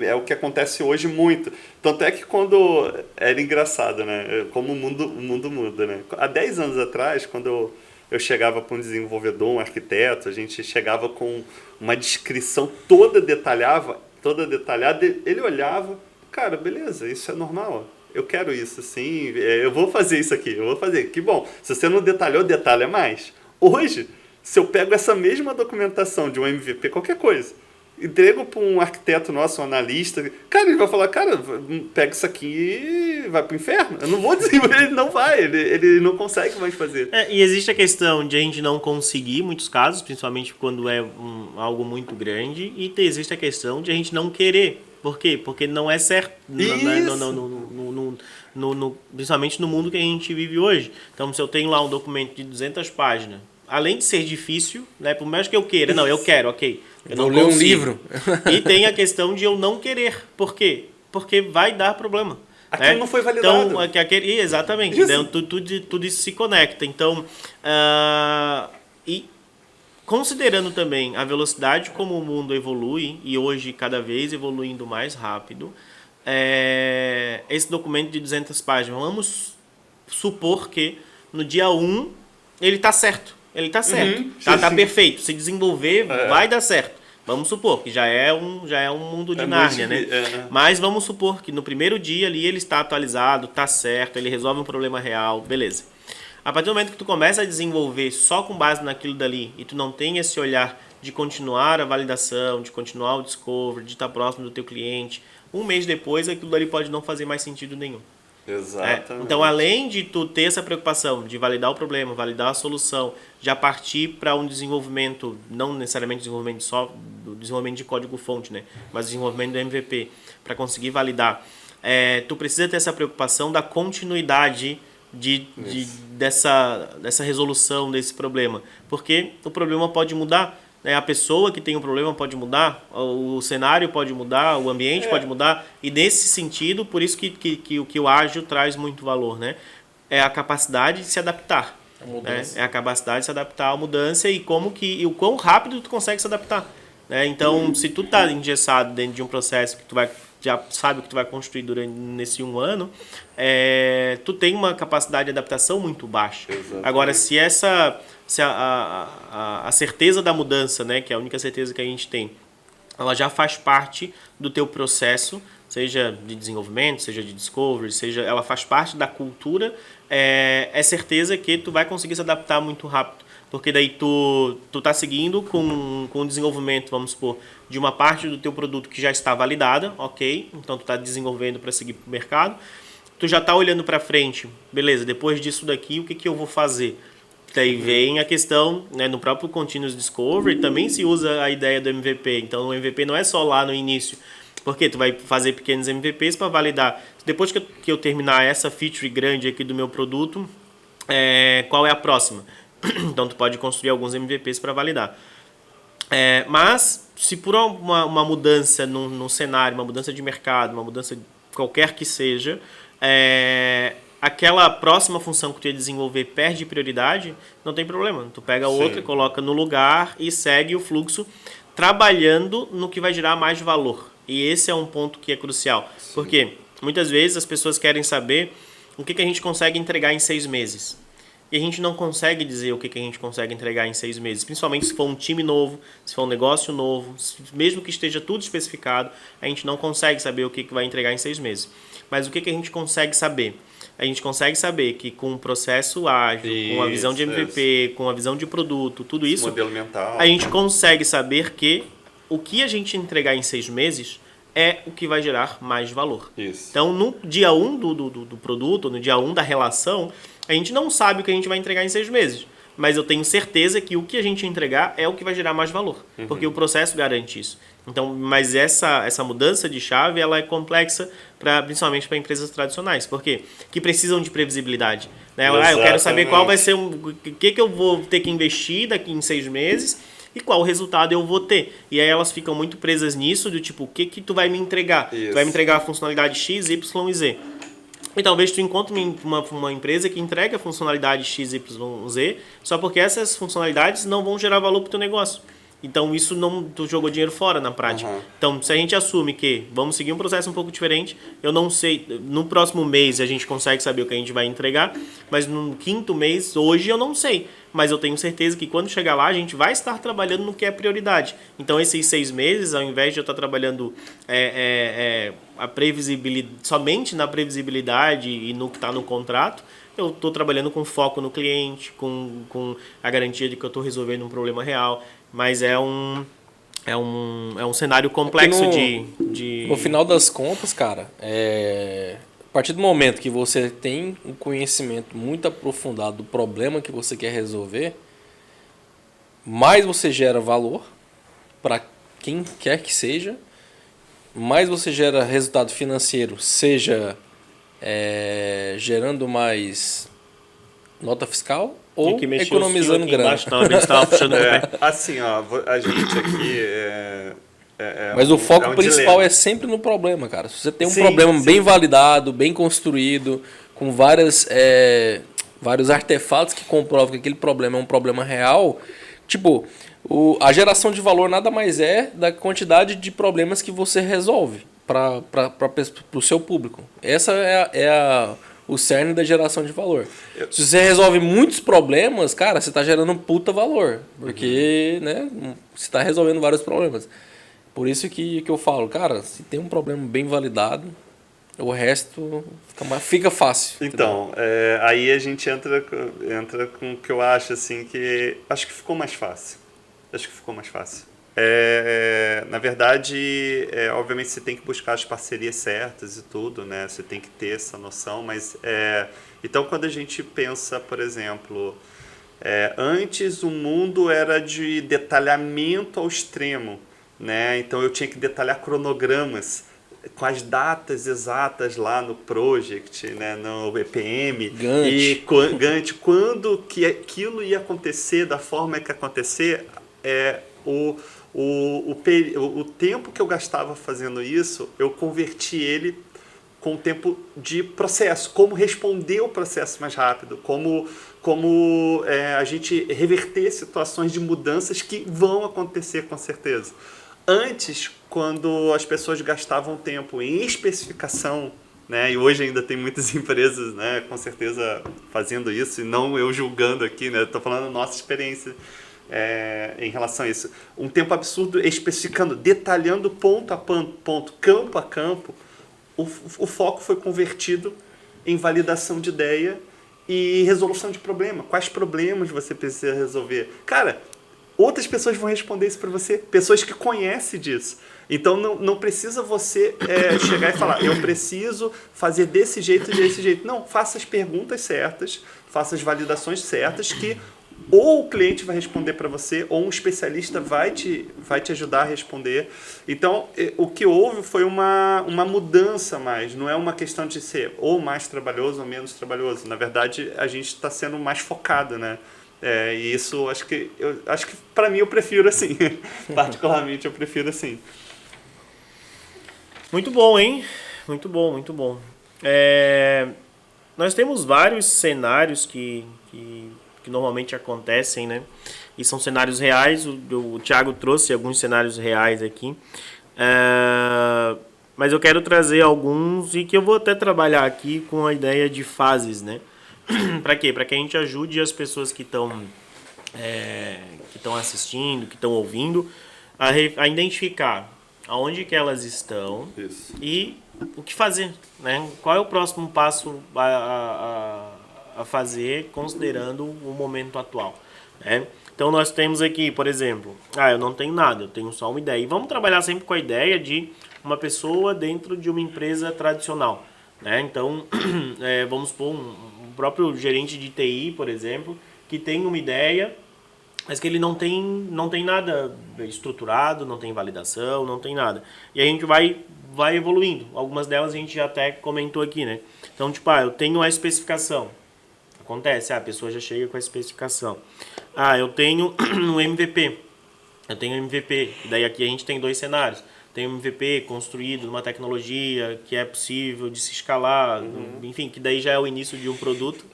é o que acontece hoje muito. Tanto é que quando era engraçado, né? Como o mundo muda. Né? Há 10 anos atrás, quando eu chegava para um desenvolvedor, um arquiteto, a gente chegava com uma descrição toda detalhada, ele olhava, cara, beleza, isso é normal, eu quero isso, sim, eu vou fazer isso aqui, que bom, se você não detalhou, detalha mais. Hoje, se eu pego essa mesma documentação de um MVP, qualquer coisa, entrego para um arquiteto nosso, um analista, cara, ele vai falar, cara, pega isso aqui e vai pro inferno. Eu não vou desenvolver, ele não vai, ele não consegue mais fazer. E existe a questão de a gente não conseguir, em muitos casos, principalmente quando é algo muito grande, e existe a questão de a gente não querer. Por quê? Porque não é certo, principalmente no mundo que a gente vive hoje. Então, se eu tenho lá um documento de 200 páginas, além de ser difícil, né, por mais que eu queira, não, eu quero, ok. Eu vou ler um livro. E tem a questão de eu não querer. Por quê? Porque vai dar problema. Aquilo né? não foi validado. Então, exatamente. Então, tudo isso se conecta. Então, e considerando também a velocidade como o mundo evolui, e hoje cada vez evoluindo mais rápido, esse documento de 200 páginas, vamos supor que no dia 1 ele está certo. Ele está certo. Tá perfeito. Se desenvolver, vai dar certo. Vamos supor que já é um mundo de Nárnia, né? Mas vamos supor que no primeiro dia ali ele está atualizado, está certo, ele resolve um problema real, beleza. A partir do momento que tu começa a desenvolver só com base naquilo dali e tu não tem esse olhar de continuar a validação, de continuar o discovery, de estar próximo do teu cliente, 1 mês depois aquilo dali pode não fazer mais sentido nenhum. Exatamente. Então, além de tu ter essa preocupação de validar o problema, validar a solução, já partir para um desenvolvimento, não necessariamente desenvolvimento desenvolvimento de código-fonte, né? Mas desenvolvimento do MVP, para conseguir validar, tu precisa ter essa preocupação da continuidade dessa resolução desse problema. Porque o problema pode mudar. A pessoa que tem um problema pode mudar, o cenário pode mudar, o ambiente pode mudar, e nesse sentido, por isso que o ágil traz muito valor, né? É a capacidade de se adaptar. É a capacidade de se adaptar à mudança e o quão rápido tu consegue se adaptar. Né? Então, se tu tá engessado dentro de um processo que tu já sabe o que tu vai construir nesse 1 ano, tu tem uma capacidade de adaptação muito baixa. Exatamente. Agora, se a certeza da mudança, né, que é a única certeza que a gente tem, ela já faz parte do teu processo, seja de desenvolvimento, seja de discovery, ela faz parte da cultura, é certeza que tu vai conseguir se adaptar muito rápido. Porque daí tu tá seguindo com o desenvolvimento, vamos supor, de uma parte do teu produto que já está validada, ok? Então tu tá desenvolvendo para seguir pro mercado. Tu já tá olhando para frente, beleza, depois disso daqui, o que eu vou fazer? Daí vem a questão, né, no próprio Continuous Discovery, também se usa a ideia do MVP. Então o MVP não é só lá no início, Porque tu vai fazer pequenos MVPs para validar. Depois que eu terminar essa feature grande aqui do meu produto, qual é a próxima? Então tu pode construir alguns MVPs para validar. Mas se por uma mudança no cenário, uma mudança de mercado, uma mudança qualquer que seja, aquela próxima função que tu ia desenvolver perde prioridade, não tem problema. Tu pega outra, coloca no lugar e segue o fluxo trabalhando no que vai gerar mais valor. E esse é um ponto que é crucial. Sim. Porque muitas vezes as pessoas querem saber o que a gente consegue entregar em 6 meses. E a gente não consegue dizer o que a gente consegue entregar em 6 meses. Principalmente se for um time novo, se for um negócio novo, mesmo que esteja tudo especificado, a gente não consegue saber o que vai entregar em 6 meses. Mas o que a gente consegue saber? A gente consegue saber que com um processo ágil, com a visão de MVP, com a visão de produto, tudo isso, modelo mental, a gente consegue saber que o que a gente entregar em 6 meses é o que vai gerar mais valor. Isso. Então, no dia 1 do produto, no dia 1 da relação, a gente não sabe o que a gente vai entregar em 6 meses. Mas eu tenho certeza que o que a gente entregar é o que vai gerar mais valor. Porque o processo garante isso. Então, mas essa mudança de chave ela é complexa, principalmente para empresas tradicionais. Por quê? Que precisam de previsibilidade. Né? Eu quero saber qual vai ser o que eu vou ter que investir daqui em 6 meses e qual resultado eu vou ter. E aí elas ficam muito presas nisso, do tipo, o que tu vai me entregar? Isso. Tu vai me entregar a funcionalidade X, Y e Z. E talvez tu encontre uma empresa que entrega a funcionalidade X, Y, Z, só porque essas funcionalidades não vão gerar valor para o teu negócio. Então, isso tu jogou dinheiro fora na prática. Então, se a gente assume que vamos seguir um processo um pouco diferente, eu não sei, no próximo mês a gente consegue saber o que a gente vai entregar, mas no 5º mês, hoje, eu não sei. Mas eu tenho certeza que quando chegar lá, a gente vai estar trabalhando no que é prioridade. Então, esses 6 meses, ao invés de eu estar trabalhando a previsibilidade, somente na previsibilidade e no que está no contrato, eu estou trabalhando com foco no cliente, com a garantia de que eu estou resolvendo um problema real. Mas é um cenário complexo No final das contas, cara, a partir do momento que você tem um conhecimento muito aprofundado do problema que você quer resolver, mais você gera valor para quem quer que seja, mais você gera resultado financeiro, seja gerando mais nota fiscal ou economizando grana. Assim, ó, a gente aqui mas o foco principal é sempre no problema, cara. Se você tem um problema bem validado, bem construído, com vários artefatos que comprovam que aquele problema é um problema real, tipo, a geração de valor nada mais é da quantidade de problemas que você resolve para o seu público. Essa o cerne da geração de valor. Se você resolve muitos problemas, cara, você está gerando um puta valor. Porque né, você está resolvendo vários problemas. Por isso que eu falo, cara, se tem um problema bem validado, o resto fica fácil. Então, aí a gente entra com o que eu acho, assim, que acho que ficou mais fácil. Na verdade, obviamente você tem que buscar as parcerias certas e tudo, né? Você tem que ter essa noção, mas então quando a gente pensa, por exemplo, antes o mundo era de detalhamento ao extremo, né? Então eu tinha que detalhar cronogramas com as datas exatas lá no project, né? No EPM, Gantt, quando que aquilo ia acontecer, da forma que acontecer, o tempo que eu gastava fazendo isso, eu converti ele com o tempo de processo, como responder o processo mais rápido, como a gente reverter situações de mudanças que vão acontecer com certeza. Antes, quando as pessoas gastavam tempo em especificação, né, e hoje ainda tem muitas empresas, né, com certeza fazendo isso, e não eu julgando aqui, né, estou falando da nossa experiência em relação a isso. Um tempo absurdo especificando, detalhando ponto a ponto, campo a campo. O foco foi convertido em validação de ideia e resolução de problema. Quais problemas você precisa resolver? Cara, outras pessoas vão responder isso para você, pessoas que conhecem disso. Então não precisa você chegar e falar, eu preciso fazer desse jeito. Não, faça as perguntas certas, faça as validações certas que ou o cliente vai responder para você, ou um especialista vai te ajudar a responder. Então, o que houve foi uma mudança mais, não é uma questão de ser ou mais trabalhoso ou menos trabalhoso. Na verdade, a gente está sendo mais focado, né? E isso, acho que para mim eu prefiro assim. Particularmente eu prefiro assim. Muito bom, hein? Muito bom, muito bom. Nós temos vários cenários que normalmente acontecem, né? E são cenários reais. O Thiago trouxe alguns cenários reais aqui. Mas eu quero trazer alguns e que eu vou até trabalhar aqui com a ideia de fases, né? Para quê? Para que a gente ajude as pessoas que estão assistindo, que estão ouvindo, a identificar aonde que elas estão. Isso. E o que fazer, né? Qual é o próximo passo a fazer considerando o momento atual, né? Então nós temos aqui, por exemplo, eu não tenho nada, eu tenho só uma ideia. E vamos trabalhar sempre com a ideia de uma pessoa dentro de uma empresa tradicional, né? Então, vamos supor um próprio gerente de TI, por exemplo, que tem uma ideia, mas que ele não tem nada estruturado, não tem validação, não tem nada. E a gente vai evoluindo. Algumas delas a gente já até comentou aqui, né? Então, tipo, eu tenho a especificação. Acontece, a pessoa já chega com a especificação. Eu tenho um MVP. Eu tenho MVP. E daí aqui a gente tem dois cenários. Tem um MVP construído numa tecnologia que é possível de se escalar. Enfim, que daí já é o início de um produto.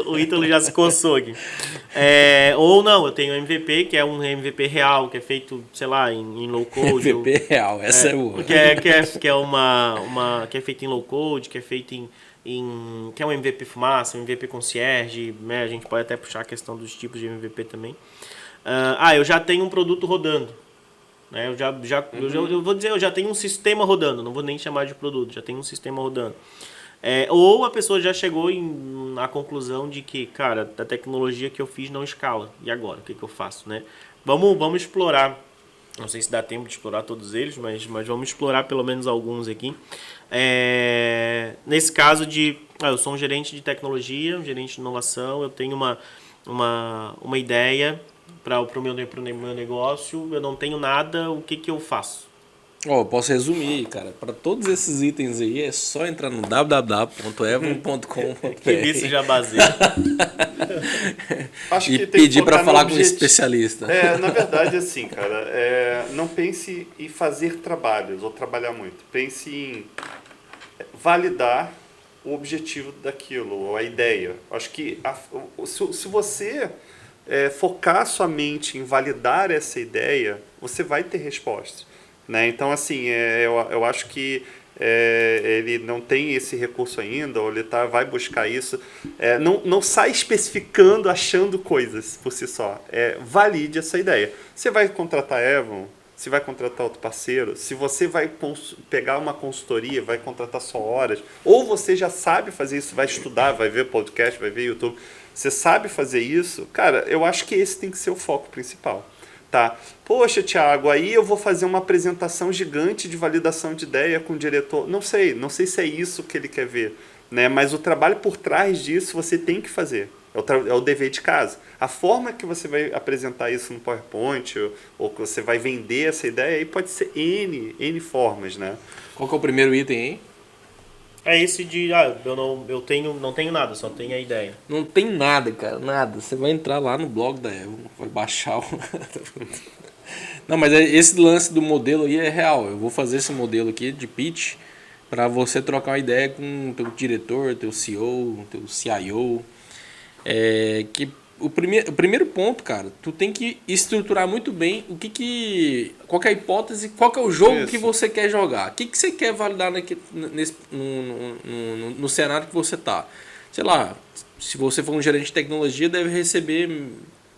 o Ítalo já se coçou aqui. Ou não, eu tenho um MVP, que é um MVP real, que é feito, sei lá, em low code. MVP real, essa é boa. Que é feito em low code, que é feito que é um MVP fumaça, um MVP concierge, né? A gente pode até puxar a questão dos tipos de MVP também. Eu já tenho um produto rodando, né? Eu vou dizer, eu já tenho um sistema rodando, não vou nem chamar de produto, já tenho um sistema rodando. Ou a pessoa já chegou à conclusão de que, cara, a tecnologia que eu fiz não escala. E agora? O que eu faço, né? Vamos explorar. Não sei se dá tempo de explorar todos eles, mas vamos explorar pelo menos alguns aqui. Nesse caso eu sou um gerente de tecnologia, um gerente de inovação, eu tenho uma ideia para o meu negócio, eu não tenho nada, o que eu faço? Posso resumir, cara. Para todos esses itens aí, é só entrar no www.evon.com.br Que isso já baseia. Acho e que tem pedir que para falar no com um especialista. Na verdade, assim, cara, não pense em fazer trabalhos ou trabalhar muito. Pense em validar o objetivo daquilo, ou a ideia. Acho que se você focar sua mente em validar essa ideia, você vai ter respostas. Né? Então, assim, eu acho que ele não tem esse recurso ainda, ou ele vai buscar isso. Não sai especificando, achando coisas por si só. Valide essa ideia. Você vai contratar Evon, se vai contratar outro parceiro, se você vai pegar uma consultoria, vai contratar só horas, ou você já sabe fazer isso, vai estudar, vai ver podcast, vai ver YouTube, você sabe fazer isso, cara, eu acho que esse tem que ser o foco principal. Tá. Poxa, Thiago, aí eu vou fazer uma apresentação gigante de validação de ideia com o diretor. Não sei se é isso que ele quer ver, né? Mas o trabalho por trás disso você tem que fazer. É o dever de casa. A forma que você vai apresentar isso no PowerPoint ou que você vai vender essa ideia aí pode ser N formas, né? Qual que é o primeiro item aí? É esse de, eu não tenho nada, só tenho a ideia. Não tem nada, cara, nada. Você vai entrar lá no blog da Evon, vai baixar o... Não, mas esse lance do modelo aí é real. Eu vou fazer esse modelo aqui de pitch para você trocar uma ideia com o teu diretor, teu CEO, teu CIO. O primeiro ponto, cara, tu tem que estruturar muito bem qual que é a hipótese, qual que é o jogo que você quer jogar. O que você quer validar no cenário que você tá. Sei lá, se você for um gerente de tecnologia, deve receber,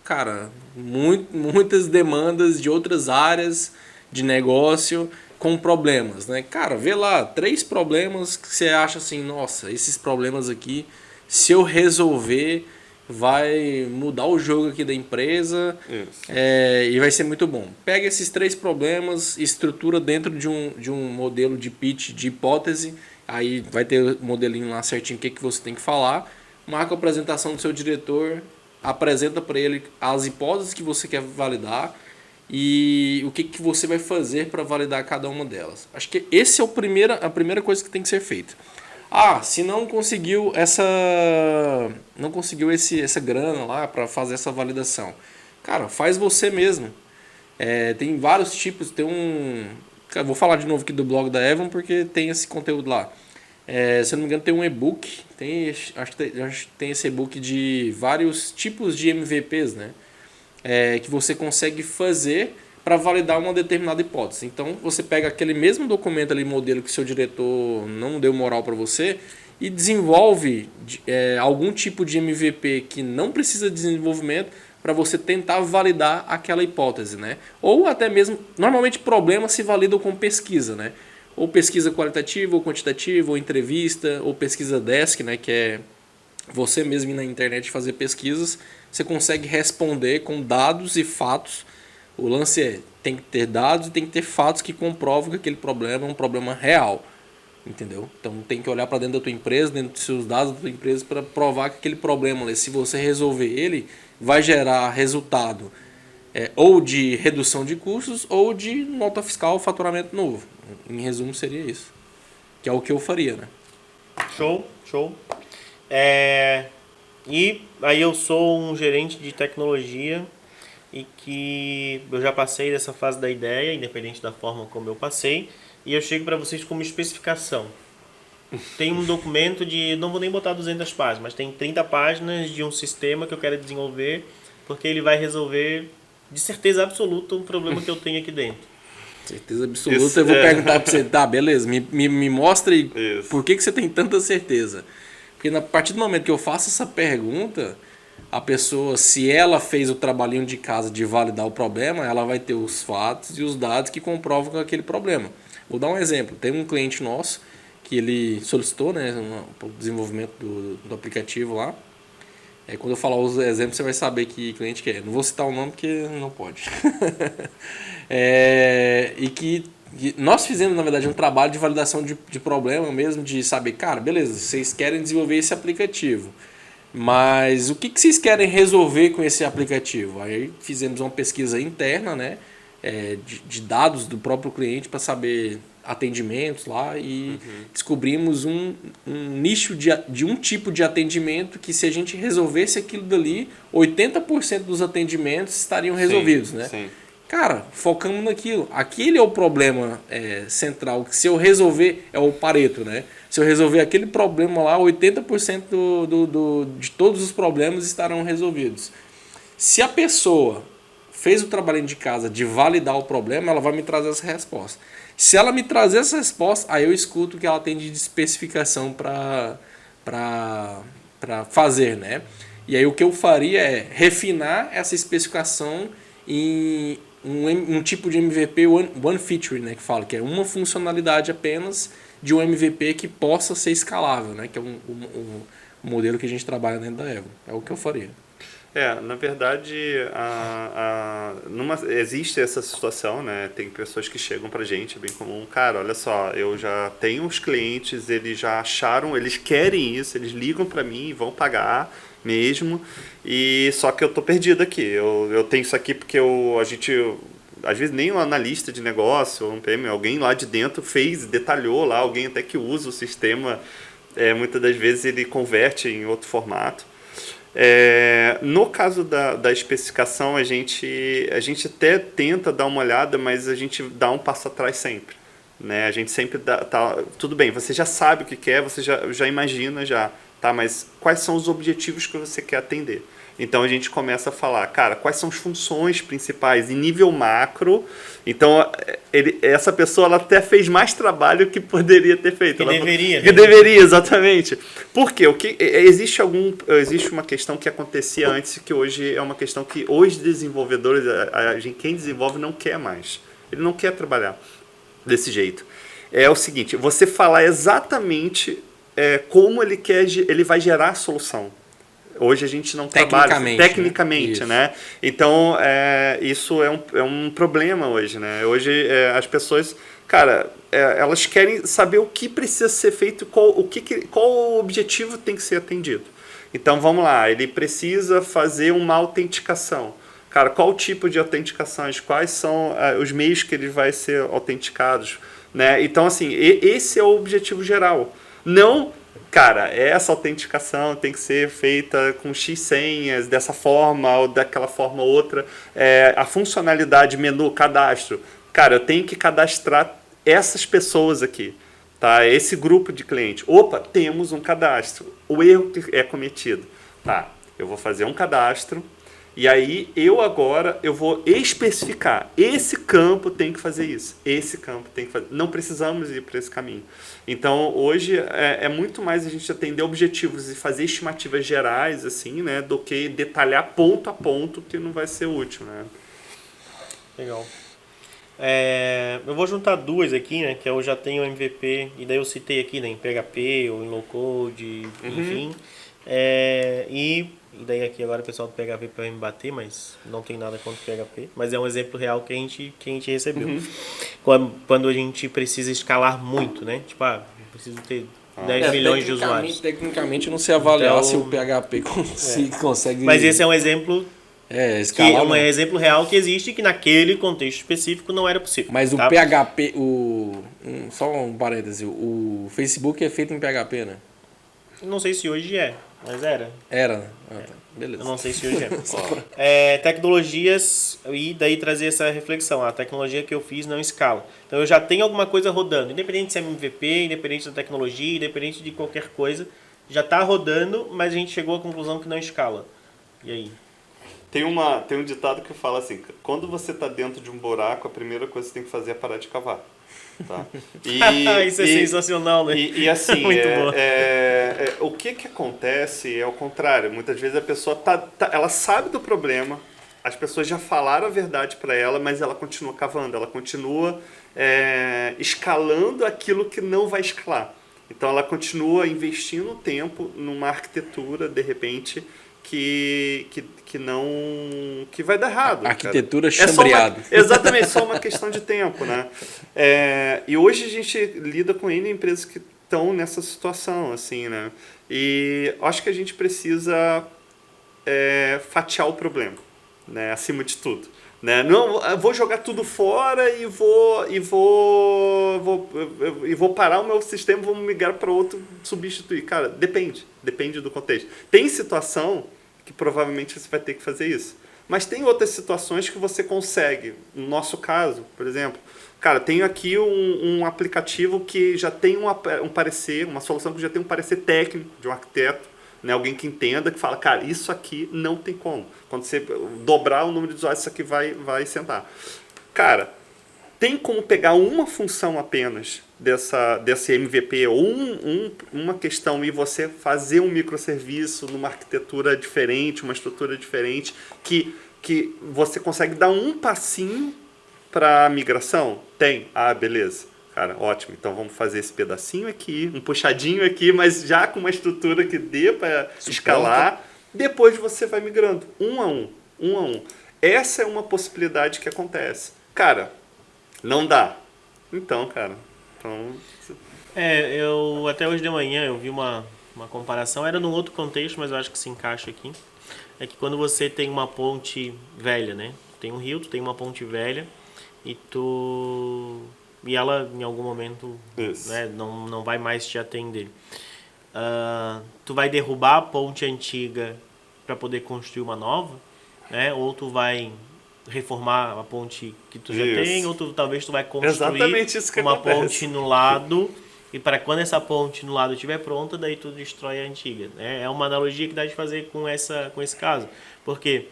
cara, muitas demandas de outras áreas de negócio com problemas, né? Cara, vê lá, 3 problemas que você acha assim, nossa, esses problemas aqui, se eu resolver, vai mudar o jogo aqui da empresa e vai ser muito bom. Pega esses 3 problemas, estrutura dentro de um modelo de pitch, de hipótese, aí vai ter o modelinho lá certinho o que você tem que falar, marca a apresentação do seu diretor, apresenta para ele as hipóteses que você quer validar e o que você vai fazer para validar cada uma delas. Acho que esse é a primeira coisa que tem que ser feita. Se não conseguiu essa grana lá para fazer essa validação, cara, faz você mesmo. Tem vários tipos, vou falar de novo aqui do blog da Evan porque tem esse conteúdo lá. Se eu não me engano tem um e-book, acho que tem esse e-book de vários tipos de MVPs, né? Que você consegue fazer para validar uma determinada hipótese. Então você pega aquele mesmo documento ali, modelo que seu diretor não deu moral para você e desenvolve algum tipo de MVP que não precisa de desenvolvimento para você tentar validar aquela hipótese, né? Ou até mesmo, normalmente problemas se validam com pesquisa, né? Ou pesquisa qualitativa, ou quantitativa, ou entrevista, ou pesquisa desk, né? Que é você mesmo ir na internet fazer pesquisas, você consegue responder com dados e fatos. O lance tem que ter dados e tem que ter fatos que comprovam que aquele problema é um problema real, entendeu? Então tem que olhar para dentro da tua empresa, dentro dos seus dados da tua empresa para provar que aquele problema, se você resolver ele, vai gerar resultado ou de redução de custos ou de nota fiscal, faturamento novo. Em resumo seria isso, que é o que eu faria, né? Show. E aí eu sou um gerente de tecnologia e que eu já passei dessa fase da ideia, independente da forma como eu passei, e eu chego para vocês com uma especificação. Tem um documento não vou nem botar 200 páginas, mas tem 30 páginas de um sistema que eu quero desenvolver, porque ele vai resolver, de certeza absoluta, um problema que eu tenho aqui dentro. Certeza absoluta, eu vou perguntar para você, tá, beleza, me mostre por que você tem tanta certeza. Porque a partir do momento que eu faço essa pergunta, a pessoa, se ela fez o trabalhinho de casa de validar o problema, ela vai ter os fatos e os dados que comprovam aquele problema. Vou dar um exemplo. Tem um cliente nosso que ele solicitou, né, o desenvolvimento do aplicativo lá. Quando eu falar os exemplos, você vai saber que cliente que é. Não vou citar o nome porque não pode. E que nós fizemos, na verdade, um trabalho de validação de problema mesmo, de saber, cara, beleza, vocês querem desenvolver esse aplicativo, mas o que vocês querem resolver com esse aplicativo? Aí fizemos uma pesquisa interna, né, de dados do próprio cliente para saber atendimentos lá e descobrimos um nicho de um tipo de atendimento que, se a gente resolvesse aquilo dali, 80% dos atendimentos estariam resolvidos, né? Sim. Cara, focamos naquilo. Aquele é o problema central, que se eu resolver, é o Pareto, né? Se eu resolver aquele problema lá, 80% de todos os problemas estarão resolvidos. Se a pessoa fez o trabalho de casa de validar o problema, ela vai me trazer essa resposta. Se ela me trazer essa resposta, aí eu escuto o que ela tem de especificação para fazer, né? E aí o que eu faria é refinar essa especificação em um tipo de MVP one feature, né, que fala que é uma funcionalidade apenas de um MVP que possa ser escalável, né, que é um modelo que a gente trabalha dentro da Evo. É o que eu faria. Na verdade, existe essa situação, né? Tem pessoas que chegam pra gente, é bem comum, cara, olha só, eu já tenho os clientes, eles já acharam, eles querem isso, eles ligam pra mim e vão pagar mesmo, e só que eu tô perdido aqui, eu tenho isso aqui porque às vezes nem um analista de negócio, ou um PM, alguém lá de dentro detalhou lá, alguém até que usa o sistema, muitas das vezes ele converte em outro formato. No caso da especificação, a gente até tenta dar uma olhada, mas a gente dá um passo atrás sempre, né? A gente sempre tudo bem, você já sabe o que quer, você já imagina tá? Mas quais são os objetivos que você quer atender? Então a gente começa a falar, cara, quais são as funções principais em nível macro. Então essa pessoa ela até fez mais trabalho que poderia ter feito. Que deveria, exatamente. Por quê? Existe uma questão que acontecia antes, que hoje é uma questão que os desenvolvedores, quem desenvolve não quer mais. Ele não quer trabalhar desse jeito. É o seguinte, você falar exatamente como ele vai gerar a solução. Hoje a gente não trabalha tecnicamente, né? Então, isso é um problema hoje, né? Hoje as pessoas, cara, elas querem saber o que precisa ser feito, qual o objetivo tem que ser atendido. Então vamos lá, ele precisa fazer uma autenticação. Cara, qual tipo de autenticações? Quais são os meios que ele vai ser autenticados? Né? Então, assim, esse é o objetivo geral. Não, cara, essa autenticação tem que ser feita com X senhas, dessa forma ou daquela forma ou outra. A funcionalidade menu, cadastro. Cara, eu tenho que cadastrar essas pessoas aqui. Tá? Esse grupo de clientes. Opa, temos um cadastro. O erro que é cometido. Tá, eu vou fazer um cadastro. E aí, eu vou especificar. Esse campo tem que fazer isso. Esse campo tem que fazer. Não precisamos ir para esse caminho. Então, hoje, é muito mais a gente atender objetivos e fazer estimativas gerais, assim, né? Do que detalhar ponto a ponto, que não vai ser útil, né? Legal. Eu vou juntar duas aqui, né? Que eu já tenho MVP, e daí eu citei aqui, né? Em PHP ou em low code, enfim. E daí aqui agora o pessoal do PHP vai me bater, mas não tem nada contra o PHP. Mas é um exemplo real que a gente recebeu. Quando a gente precisa escalar muito, né? Tipo, preciso ter 10 milhões de usuários. Tecnicamente não se avaliar Então, se o PHP consegue... Mas esse é um exemplo... escalar, um exemplo real que existe, que naquele contexto específico não era possível. Mas tá? o PHP, só um parêntese, o Facebook é feito em PHP, né? Não sei se hoje é, mas era. Era, né? Tá. Beleza. Eu não sei se hoje é. Tecnologias, e daí trazer essa reflexão. A tecnologia que eu fiz não escala. Então eu já tenho alguma coisa rodando, independente se é MVP, independente da tecnologia, independente de qualquer coisa, já está rodando, mas a gente chegou à conclusão que não escala. E aí? Tem um ditado que fala assim, quando você está dentro de um buraco, a primeira coisa que você tem que fazer é parar de cavar. Tá? Isso é sensacional, né? E assim, Muito bom. O que acontece é o contrário. Muitas vezes a pessoa ela sabe do problema, as pessoas já falaram a verdade para ela, mas ela continua cavando, ela continua escalando aquilo que não vai escalar. Então ela continua investindo tempo numa arquitetura, de repente, que vai dar errado. Arquitetura chambreada. Exatamente, só uma questão de tempo, né? E hoje a gente lida com N empresas que estão nessa situação, assim, né? E acho que a gente precisa fatiar o problema, né? Acima de tudo. Né? Não, eu vou jogar tudo fora e vou parar o meu sistema, vou migrar para outro, substituir. Cara, depende do contexto. Tem situação que provavelmente você vai ter que fazer isso. Mas tem outras situações que você consegue. No nosso caso, por exemplo, cara, tenho aqui um aplicativo que já tem um parecer, uma solução que já tem um parecer técnico de um arquiteto, né? Alguém que entenda, que fala, cara, isso aqui não tem como. Quando você dobrar o número de usuários, isso aqui vai sentar. Cara, tem como pegar uma função apenas desse MVP ou uma questão e você fazer um microserviço numa arquitetura diferente, uma estrutura diferente, que você consegue dar um passinho para a migração? Tem. Ah, beleza. Cara, ótimo. Então vamos fazer esse pedacinho aqui, um puxadinho aqui, mas já com uma estrutura que dê para escalar. Depois você vai migrando, um a um. Essa é uma possibilidade que acontece. Cara, não dá. Então, cara... eu até hoje de manhã eu vi uma comparação, era num outro contexto, mas eu acho que se encaixa aqui. É que quando você tem uma ponte velha, né? Tem um rio, tu tem uma ponte velha e ela em algum momento, né, não vai mais te atender. Tu vai derrubar a ponte antiga para poder construir uma nova, né? Ou tu vai reformar a ponte que tu já tem, ou talvez tu vai construir uma ponte no lado, e para quando essa ponte no lado estiver pronta, daí tu destrói a antiga. É uma analogia que dá de fazer com esse caso, porque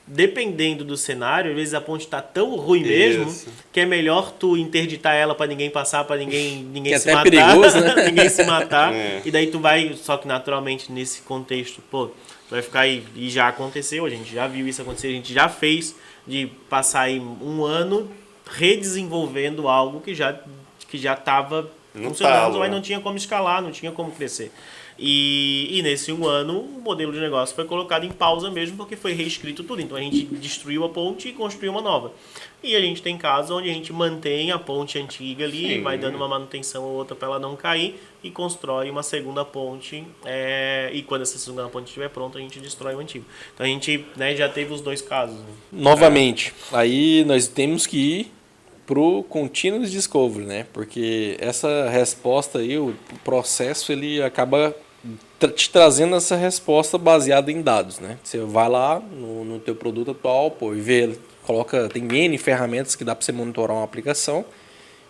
dependendo do cenário, às vezes a ponte está tão ruim mesmo que é melhor tu interditar ela para ninguém passar, para ninguém se matar, perigoso, né? Ninguém se matar, e daí tu vai, só que naturalmente nesse contexto, tu vai ficar aí, e já aconteceu, a gente já viu isso acontecer, a gente já fez de passar aí um ano redesenvolvendo algo que já estava funcionando, mas não tinha como escalar, não tinha como crescer. E nesse 1 ano, o modelo de negócio foi colocado em pausa mesmo, porque foi reescrito tudo. Então a gente destruiu a ponte e construiu uma nova. E a gente tem casos onde a gente mantém a ponte antiga ali, Sim. vai dando uma manutenção ou outra para ela não cair, e constrói uma segunda ponte. E quando essa segunda ponte estiver pronta, a gente destrói o antigo. Então a gente, né, já teve os dois casos. Né? Novamente, aí nós temos que ir pro Continuous Discovery, né? Porque essa resposta aí, o processo, ele acaba te trazendo essa resposta baseada em dados, né? Você vai lá no teu produto atual, pô, e vê, tem N ferramentas que dá para você monitorar uma aplicação.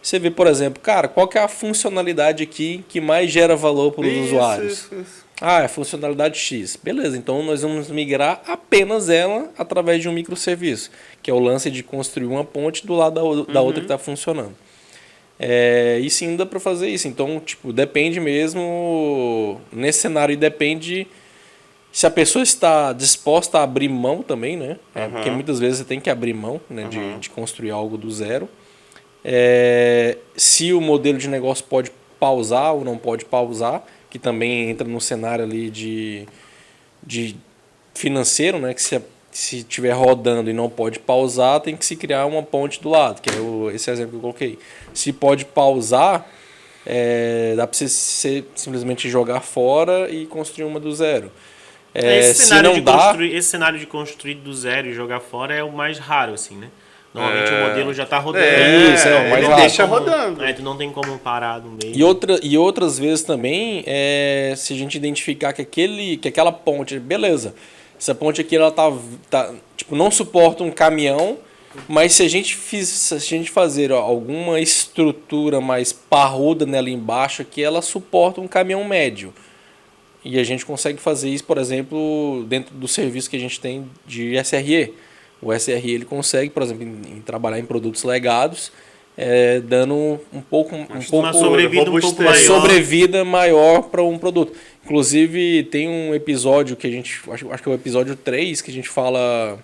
Você vê, por exemplo, cara, qual que é a funcionalidade aqui que mais gera valor para os usuários? Isso. Ah, é a funcionalidade X. Beleza, então nós vamos migrar apenas ela através de um microserviço, que é o lance de construir uma ponte do lado da outra que está funcionando. E sim, dá para fazer isso. Então, tipo, depende mesmo, nesse cenário, depende se a pessoa está disposta a abrir mão também, né? Porque muitas vezes você tem que abrir mão, né, de construir algo do zero. Se o modelo de negócio pode pausar ou não pode pausar, que também entra no cenário ali de financeiro, né? Que se estiver rodando e não pode pausar, tem que se criar uma ponte do lado, que é esse exemplo que eu coloquei. Se pode pausar, dá para você simplesmente jogar fora e construir uma do zero. Esse cenário de construir do zero e jogar fora é o mais raro, assim, né? Normalmente o modelo já está rodando. Mas deixa rodando. Tu não tem como parar no meio. E outras vezes também, se a gente identificar que aquela ponte, beleza, essa ponte aqui ela tipo, não suporta um caminhão, mas se a gente fazer alguma estrutura mais parruda nela embaixo, aqui ela suporta um caminhão médio. E a gente consegue fazer isso, por exemplo, dentro do serviço que a gente tem de SRE. O SRE ele consegue, por exemplo, em trabalhar em produtos legados, dando uma sobrevida maior para um produto. Inclusive, tem um episódio que acho que é o episódio 3, que a gente fala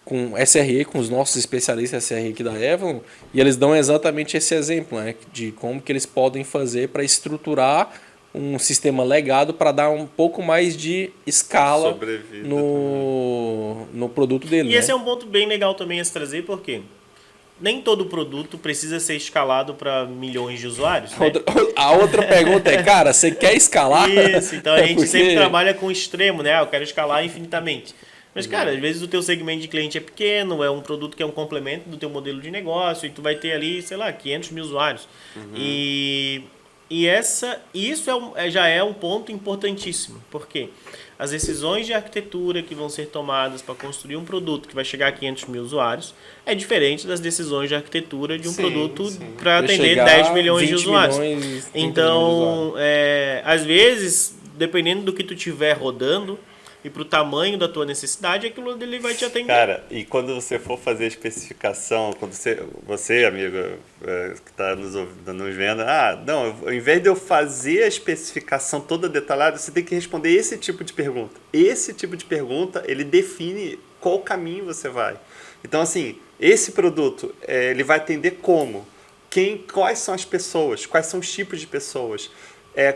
com SRE, com os nossos especialistas SRE aqui da Avalon, e eles dão exatamente esse exemplo, né, de como que eles podem fazer para estruturar um sistema legado para dar um pouco mais de escala no produto dele. E esse é um ponto bem legal também a se trazer, porque nem todo produto precisa ser escalado para milhões de usuários. Né? A outra pergunta é, cara, você quer escalar? Isso, então a gente sempre trabalha com o extremo, né? Eu quero escalar infinitamente. Mas, cara, às vezes o teu segmento de cliente é pequeno, é um produto que é um complemento do teu modelo de negócio, e tu vai ter ali, sei lá, 500 mil usuários. Isso já é um ponto importantíssimo, porque as decisões de arquitetura que vão ser tomadas para construir um produto que vai chegar a 500 mil usuários é diferente das decisões de arquitetura de um produto para atender 10 milhões de usuários. Então, às vezes, dependendo do que tu tiver rodando, e para o tamanho da tua necessidade, aquilo ele vai te atender. Cara, e quando você for fazer a especificação, quando você amigo, que está nos vendo, não, ao invés de eu fazer a especificação toda detalhada, você tem que responder esse tipo de pergunta. Esse tipo de pergunta, ele define qual caminho você vai. Então, assim, esse produto, ele vai atender como? Quais são as pessoas? Quais são os tipos de pessoas?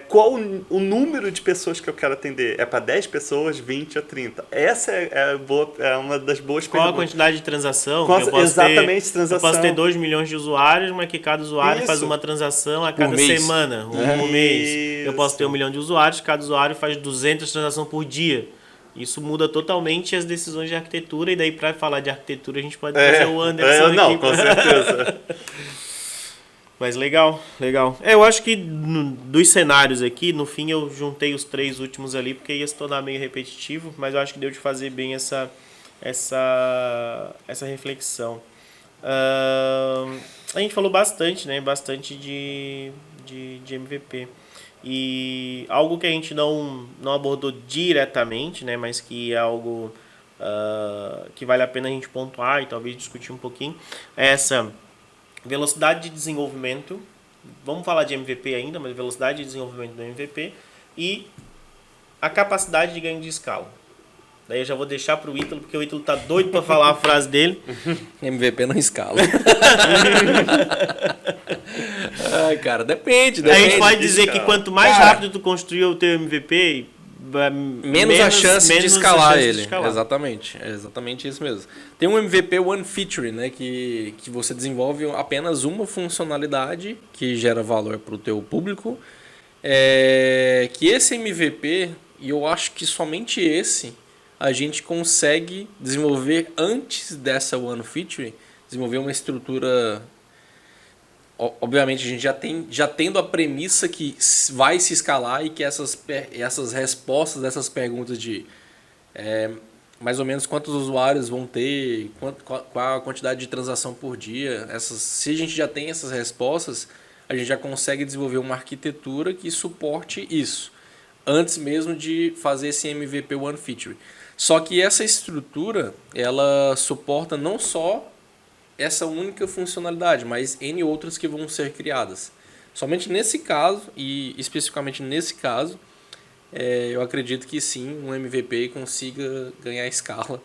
Qual o número de pessoas que eu quero atender? É para 10 pessoas, 20 ou 30? Essa é uma das boas perguntas. Qual a quantidade de transação? Exatamente, transação. Eu posso ter 2 milhões de usuários, mas que cada usuário faz uma transação a cada semana, um mês. Eu posso ter 1 milhão de usuários, cada usuário faz 200 transações por dia. Isso muda totalmente as decisões de arquitetura, e daí para falar de arquitetura a gente pode trazer o Anderson aqui. Não, com certeza. Mas legal. Eu acho que dos cenários aqui, no fim eu juntei os 3 últimos ali, porque ia se tornar meio repetitivo, mas eu acho que deu de fazer bem essa reflexão. A gente falou bastante, né? Bastante de MVP. E algo que a gente não abordou diretamente, né? Mas que é algo que vale a pena a gente pontuar e talvez discutir um pouquinho, é essa velocidade de desenvolvimento. Vamos falar de MVP ainda, mas velocidade de desenvolvimento do MVP e a capacidade de ganho de escala. Daí eu já vou deixar para o Ítalo, porque o Ítalo tá doido para falar a frase dele. MVP não escala. Ai, cara, depende. A gente pode dizer que quanto mais Cara, rápido tu construir o teu MVP, menos a chance de escalar a chance de ele. escalar. Exatamente. É exatamente isso mesmo. Tem um MVP One Feature, né? Que você desenvolve apenas uma funcionalidade que gera valor para o teu público. Que esse MVP, e eu acho que somente esse, a gente consegue desenvolver antes dessa One Feature, desenvolver uma estrutura. Obviamente, a gente já tendo a premissa que vai se escalar e que essas respostas dessas perguntas de mais ou menos quantos usuários vão ter, qual a quantidade de transação por dia, se a gente já tem essas respostas, a gente já consegue desenvolver uma arquitetura que suporte isso, antes mesmo de fazer esse MVP One Feature. Só que essa estrutura, ela suporta não só essa única funcionalidade, mas N outras que vão ser criadas. Somente nesse caso, e especificamente nesse caso, eu acredito que sim, um MVP consiga ganhar escala.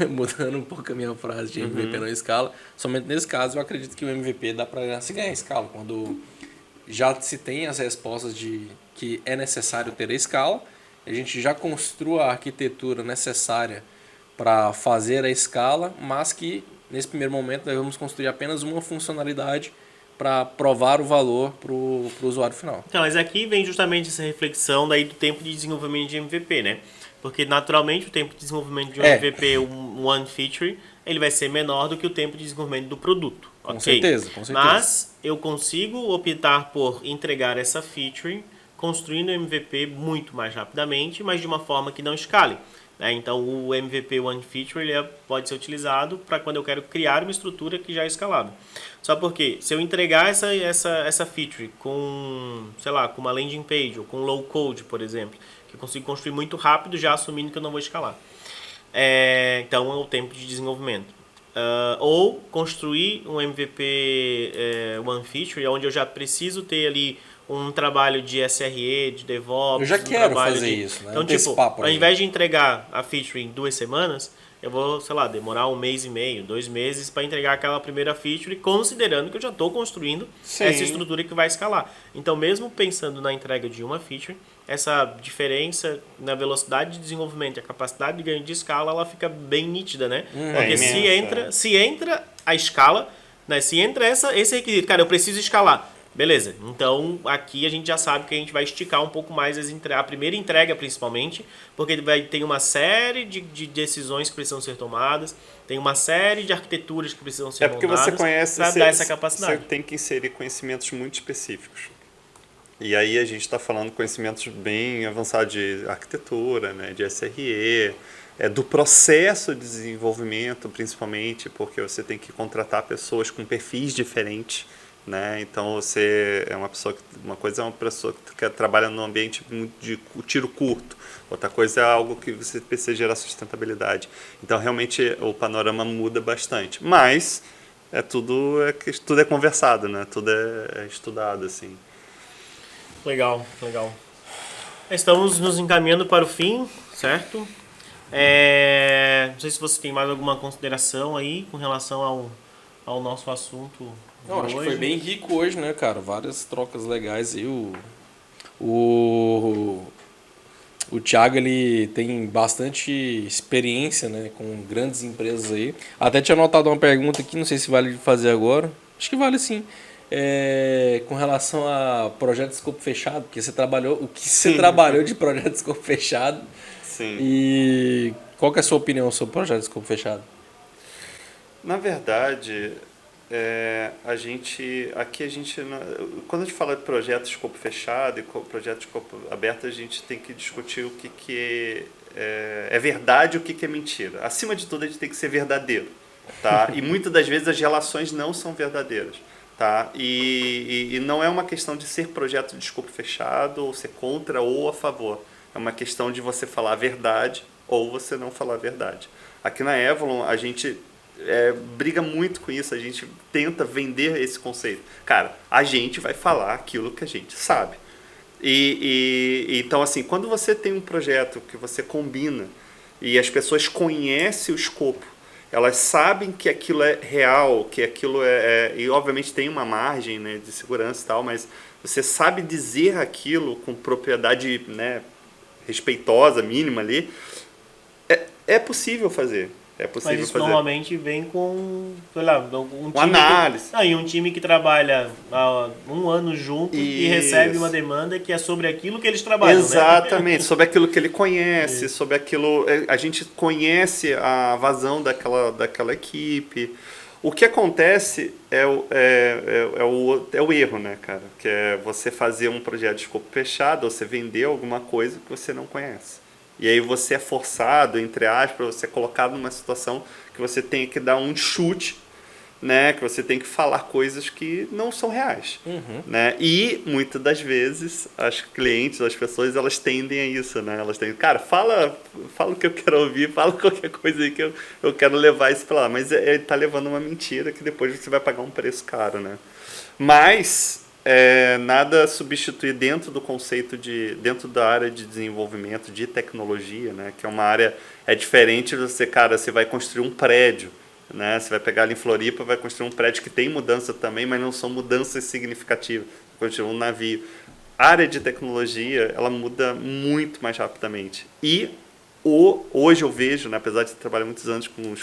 Mudando um pouco a minha frase de MVP não escala. Somente nesse caso, eu acredito que o MVP dá para se ganhar escala. Quando já se tem as respostas de que é necessário ter a escala, a gente já construa a arquitetura necessária para fazer a escala, mas que nesse primeiro momento nós vamos construir apenas uma funcionalidade para provar o valor para o usuário final. Então, mas aqui vem justamente essa reflexão daí do tempo de desenvolvimento de MVP, né? Porque naturalmente o tempo de desenvolvimento de um MVP, um One Feature, ele vai ser menor do que o tempo de desenvolvimento do produto. Com certeza. Mas eu consigo optar por entregar essa feature construindo o MVP muito mais rapidamente, mas de uma forma que não escale. Então o MVP One Feature ele pode ser utilizado para quando eu quero criar uma estrutura que já é escalável. Só porque se eu entregar essa feature com, sei lá, com uma landing page ou com low code, por exemplo, que eu consigo construir muito rápido já assumindo que eu não vou escalar. Então é o tempo de desenvolvimento. Ou construir um MVP One Feature onde eu já preciso ter ali um trabalho de SRE, de DevOps. Eu já quero fazer isso, né? Então, tipo, ao invés de entregar a feature em 2 semanas, eu vou, sei lá, demorar 1 mês e meio, 2 meses para entregar aquela primeira feature, considerando que eu já estou construindo essa estrutura que vai escalar. Então, mesmo pensando na entrega de uma feature, essa diferença na velocidade de desenvolvimento e a capacidade de ganho de escala, ela fica bem nítida, né? Porque se entra a escala, né? Se entra esse requisito, cara, eu preciso escalar. Beleza, então aqui a gente já sabe que a gente vai esticar um pouco mais a primeira entrega principalmente, porque vai ter uma série de decisões que precisam ser tomadas, tem uma série de arquiteturas que precisam ser montadas. É porque você conhece, para dar essa capacidade. Você tem que inserir conhecimentos muito específicos. E aí a gente está falando conhecimentos bem avançados de arquitetura, né, de SRE, do processo de desenvolvimento principalmente, porque você tem que contratar pessoas com perfis diferentes. Né? Então você é uma pessoa que trabalha num ambiente de tiro curto, outra coisa é algo que você precisa gerar sustentabilidade. Então realmente o panorama muda bastante, mas tudo é conversado, né? Tudo é estudado assim. Legal. Estamos nos encaminhando para o fim, certo? Não sei se você tem mais alguma consideração aí com relação ao nosso assunto. Não, acho que foi bem rico hoje, né, cara? Várias trocas legais aí. O Thiago, ele tem bastante experiência, né, com grandes empresas aí. Até tinha anotado uma pergunta aqui, não sei se vale fazer agora. Acho que vale sim. Com relação a projeto de escopo fechado, porque você trabalhou de projeto de escopo fechado. Sim. E qual que é a sua opinião sobre projeto de escopo fechado? Na verdade, quando a gente fala de projeto de escopo fechado e projeto de escopo aberto, a gente tem que discutir o que é verdade e o que é mentira. Acima de tudo, a gente tem que ser verdadeiro, tá? E muitas das vezes as relações não são verdadeiras, tá? E não é uma questão de ser projeto de escopo fechado ou ser contra ou a favor. É uma questão de você falar a verdade ou você não falar a verdade. Aqui na Avalon, a gente briga muito com isso, a gente tenta vender esse conceito. Cara, a gente vai falar aquilo que a gente sabe. Então, assim, quando você tem um projeto que você combina e as pessoas conhecem o escopo, elas sabem que aquilo é real, que aquilo e obviamente tem uma margem, né, de segurança e tal, mas você sabe dizer aquilo com propriedade, né, respeitosa, mínima ali, é possível fazer. É possível Mas isso fazer. normalmente vem com, sei lá, um time análise. E um time que trabalha há um ano junto e recebe uma demanda que é sobre aquilo que eles trabalham, Exatamente, né? sobre aquilo que ele conhece, sobre aquilo... A gente conhece a vazão daquela equipe. O que acontece é o erro, né, cara? Que é você fazer um projeto de escopo fechado, você vender alguma coisa que você não conhece. E aí você é forçado, entre aspas, você é colocado numa situação que você tem que dar um chute, né? Que você tem que falar coisas que não são reais. Né? E muitas das vezes as clientes, as pessoas, elas tendem a isso, né? Elas tendem, cara, fala o que eu quero ouvir, fala qualquer coisa aí que eu quero levar isso para lá. Mas ele tá levando uma mentira que depois você vai pagar um preço caro, né? Mas nada substitui dentro do conceito dentro da área de desenvolvimento de tecnologia, né? Que é uma área diferente. Você vai construir um prédio, né? Você vai pegar ali em Floripa, vai construir um prédio que tem mudança também, mas não são mudanças significativas. Construir um navio. A área de tecnologia, ela muda muito mais rapidamente. E hoje eu vejo, né, apesar de trabalhar muitos anos com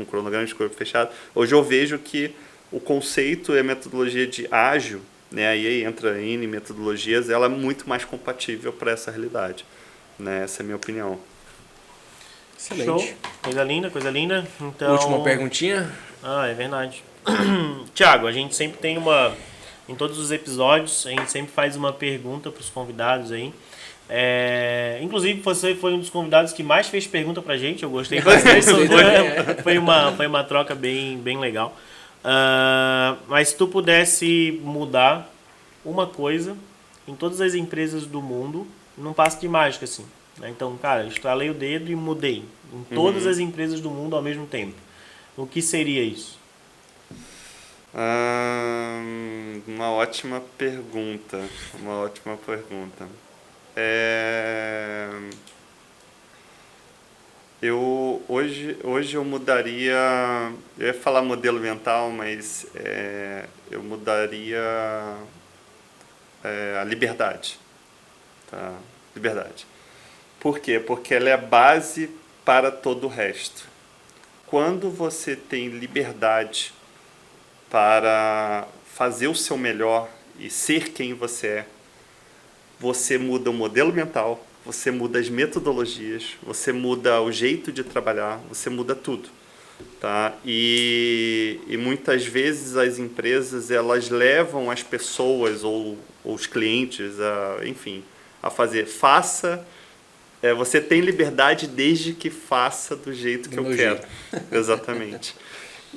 cronograma de escopo fechado, hoje eu vejo que o conceito e a metodologia de ágil, né, aí entra em metodologias, ela é muito mais compatível para essa realidade. Né? Essa é a minha opinião. Excelente. Show. Coisa linda, coisa linda. Então... Última perguntinha. É verdade. Tiago, a gente sempre tem em todos os episódios, a gente sempre faz uma pergunta para os convidados aí. Inclusive, você foi um dos convidados que mais fez pergunta pra gente. Eu gostei bastante. Foi uma troca bem legal. Mas se tu pudesse mudar uma coisa em todas as empresas do mundo, num passo de mágica, assim. Né? Então, cara, estalei o dedo e mudei. Em todas as empresas do mundo ao mesmo tempo. O que seria isso? Uma ótima pergunta. Hoje eu mudaria... Eu ia falar modelo mental, mas eu mudaria a liberdade. Tá? Liberdade. Por quê? Porque ela é a base para todo o resto. Quando você tem liberdade para fazer o seu melhor e ser quem você muda o modelo mental, você muda as metodologias, você muda o jeito de trabalhar, você muda tudo. Tá? E muitas vezes as empresas elas levam as pessoas ou os clientes a fazer. Você tem liberdade desde que faça do jeito que eu quero. Exatamente.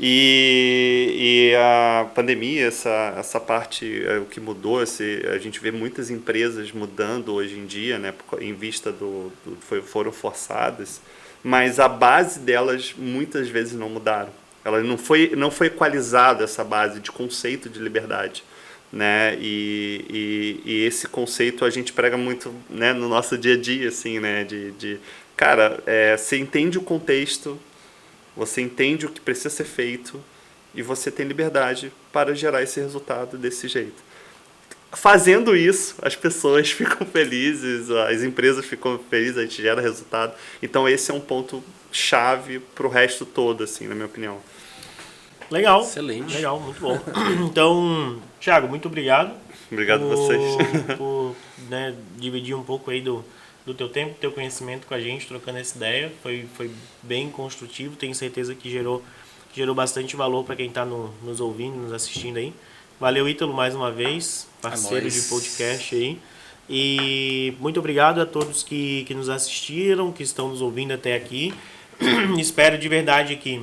E a pandemia, essa parte, o que mudou, a gente vê muitas empresas mudando hoje em dia, né, em vista foram forçadas, mas a base delas muitas vezes não mudaram. Ela não foi equalizada essa base de conceito de liberdade. Né? E esse conceito a gente prega muito, né, no nosso dia a dia, assim, né? Cara, você entende o contexto, você entende o que precisa ser feito e você tem liberdade para gerar esse resultado desse jeito. Fazendo isso, as pessoas ficam felizes, as empresas ficam felizes, a gente gera resultado. Então esse é um ponto chave para o resto todo, assim, na minha opinião. Legal. Excelente. Legal, muito bom. Então, Thiago, muito obrigado. Obrigado a vocês. Por dividir um pouco aí do teu tempo, do teu conhecimento com a gente, trocando essa ideia. Foi bem construtivo, tenho certeza que gerou bastante valor para quem está nos ouvindo, nos assistindo aí. Valeu, Ítalo, mais uma vez, parceiro de podcast aí. E muito obrigado a todos que nos assistiram, que estão nos ouvindo até aqui. Espero de verdade que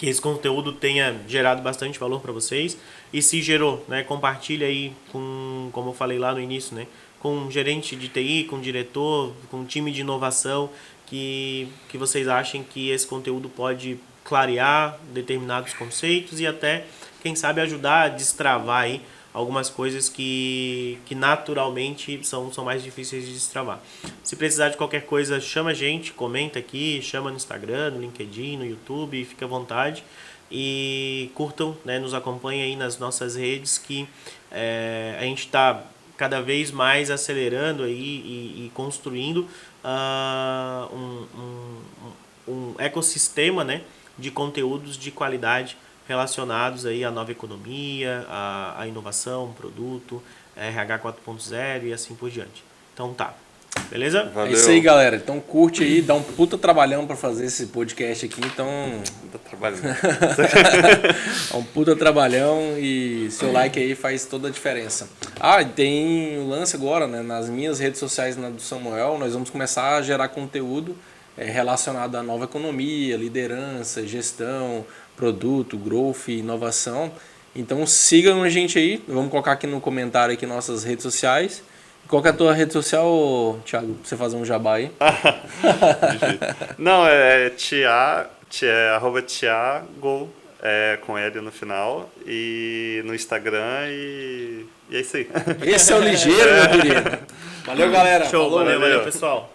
esse conteúdo tenha gerado bastante valor para vocês. E se gerou, né, compartilha aí como eu falei lá no início, né, com um gerente de TI, com um diretor, com um time de inovação, que vocês achem que esse conteúdo pode clarear determinados conceitos e até, quem sabe, ajudar a destravar aí algumas coisas que naturalmente são mais difíceis de destravar. Se precisar de qualquer coisa, chama a gente, comenta aqui, chama no Instagram, no LinkedIn, no YouTube, fica à vontade. E curtam, né, nos acompanhem aí nas nossas redes, que a gente está cada vez mais acelerando aí e construindo um ecossistema, né, de conteúdos de qualidade relacionados aí à nova economia, à inovação, produto, RH 4.0 e assim por diante. Então tá, beleza? Valeu. É isso aí, galera. Então curte aí, dá um puta trabalhão pra fazer esse podcast aqui, então... Tá trabalhando. É um puta trabalhão e seu like aí faz toda a diferença. Ah, e tem o lance agora, né? Nas minhas redes sociais, na do Samuel, nós vamos começar a gerar conteúdo relacionado à nova economia, liderança, gestão, produto, growth, inovação. Então sigam a gente aí, vamos colocar aqui no comentário aqui nossas redes sociais. Qual que é a tua rede social, Thiago, pra você fazer um jabá aí? Não, arroba Thiago, com L no final, e no Instagram, e é isso aí. Esse é o ligeiro, meu querido. Valeu, galera. Show, Falou. valeu pessoal.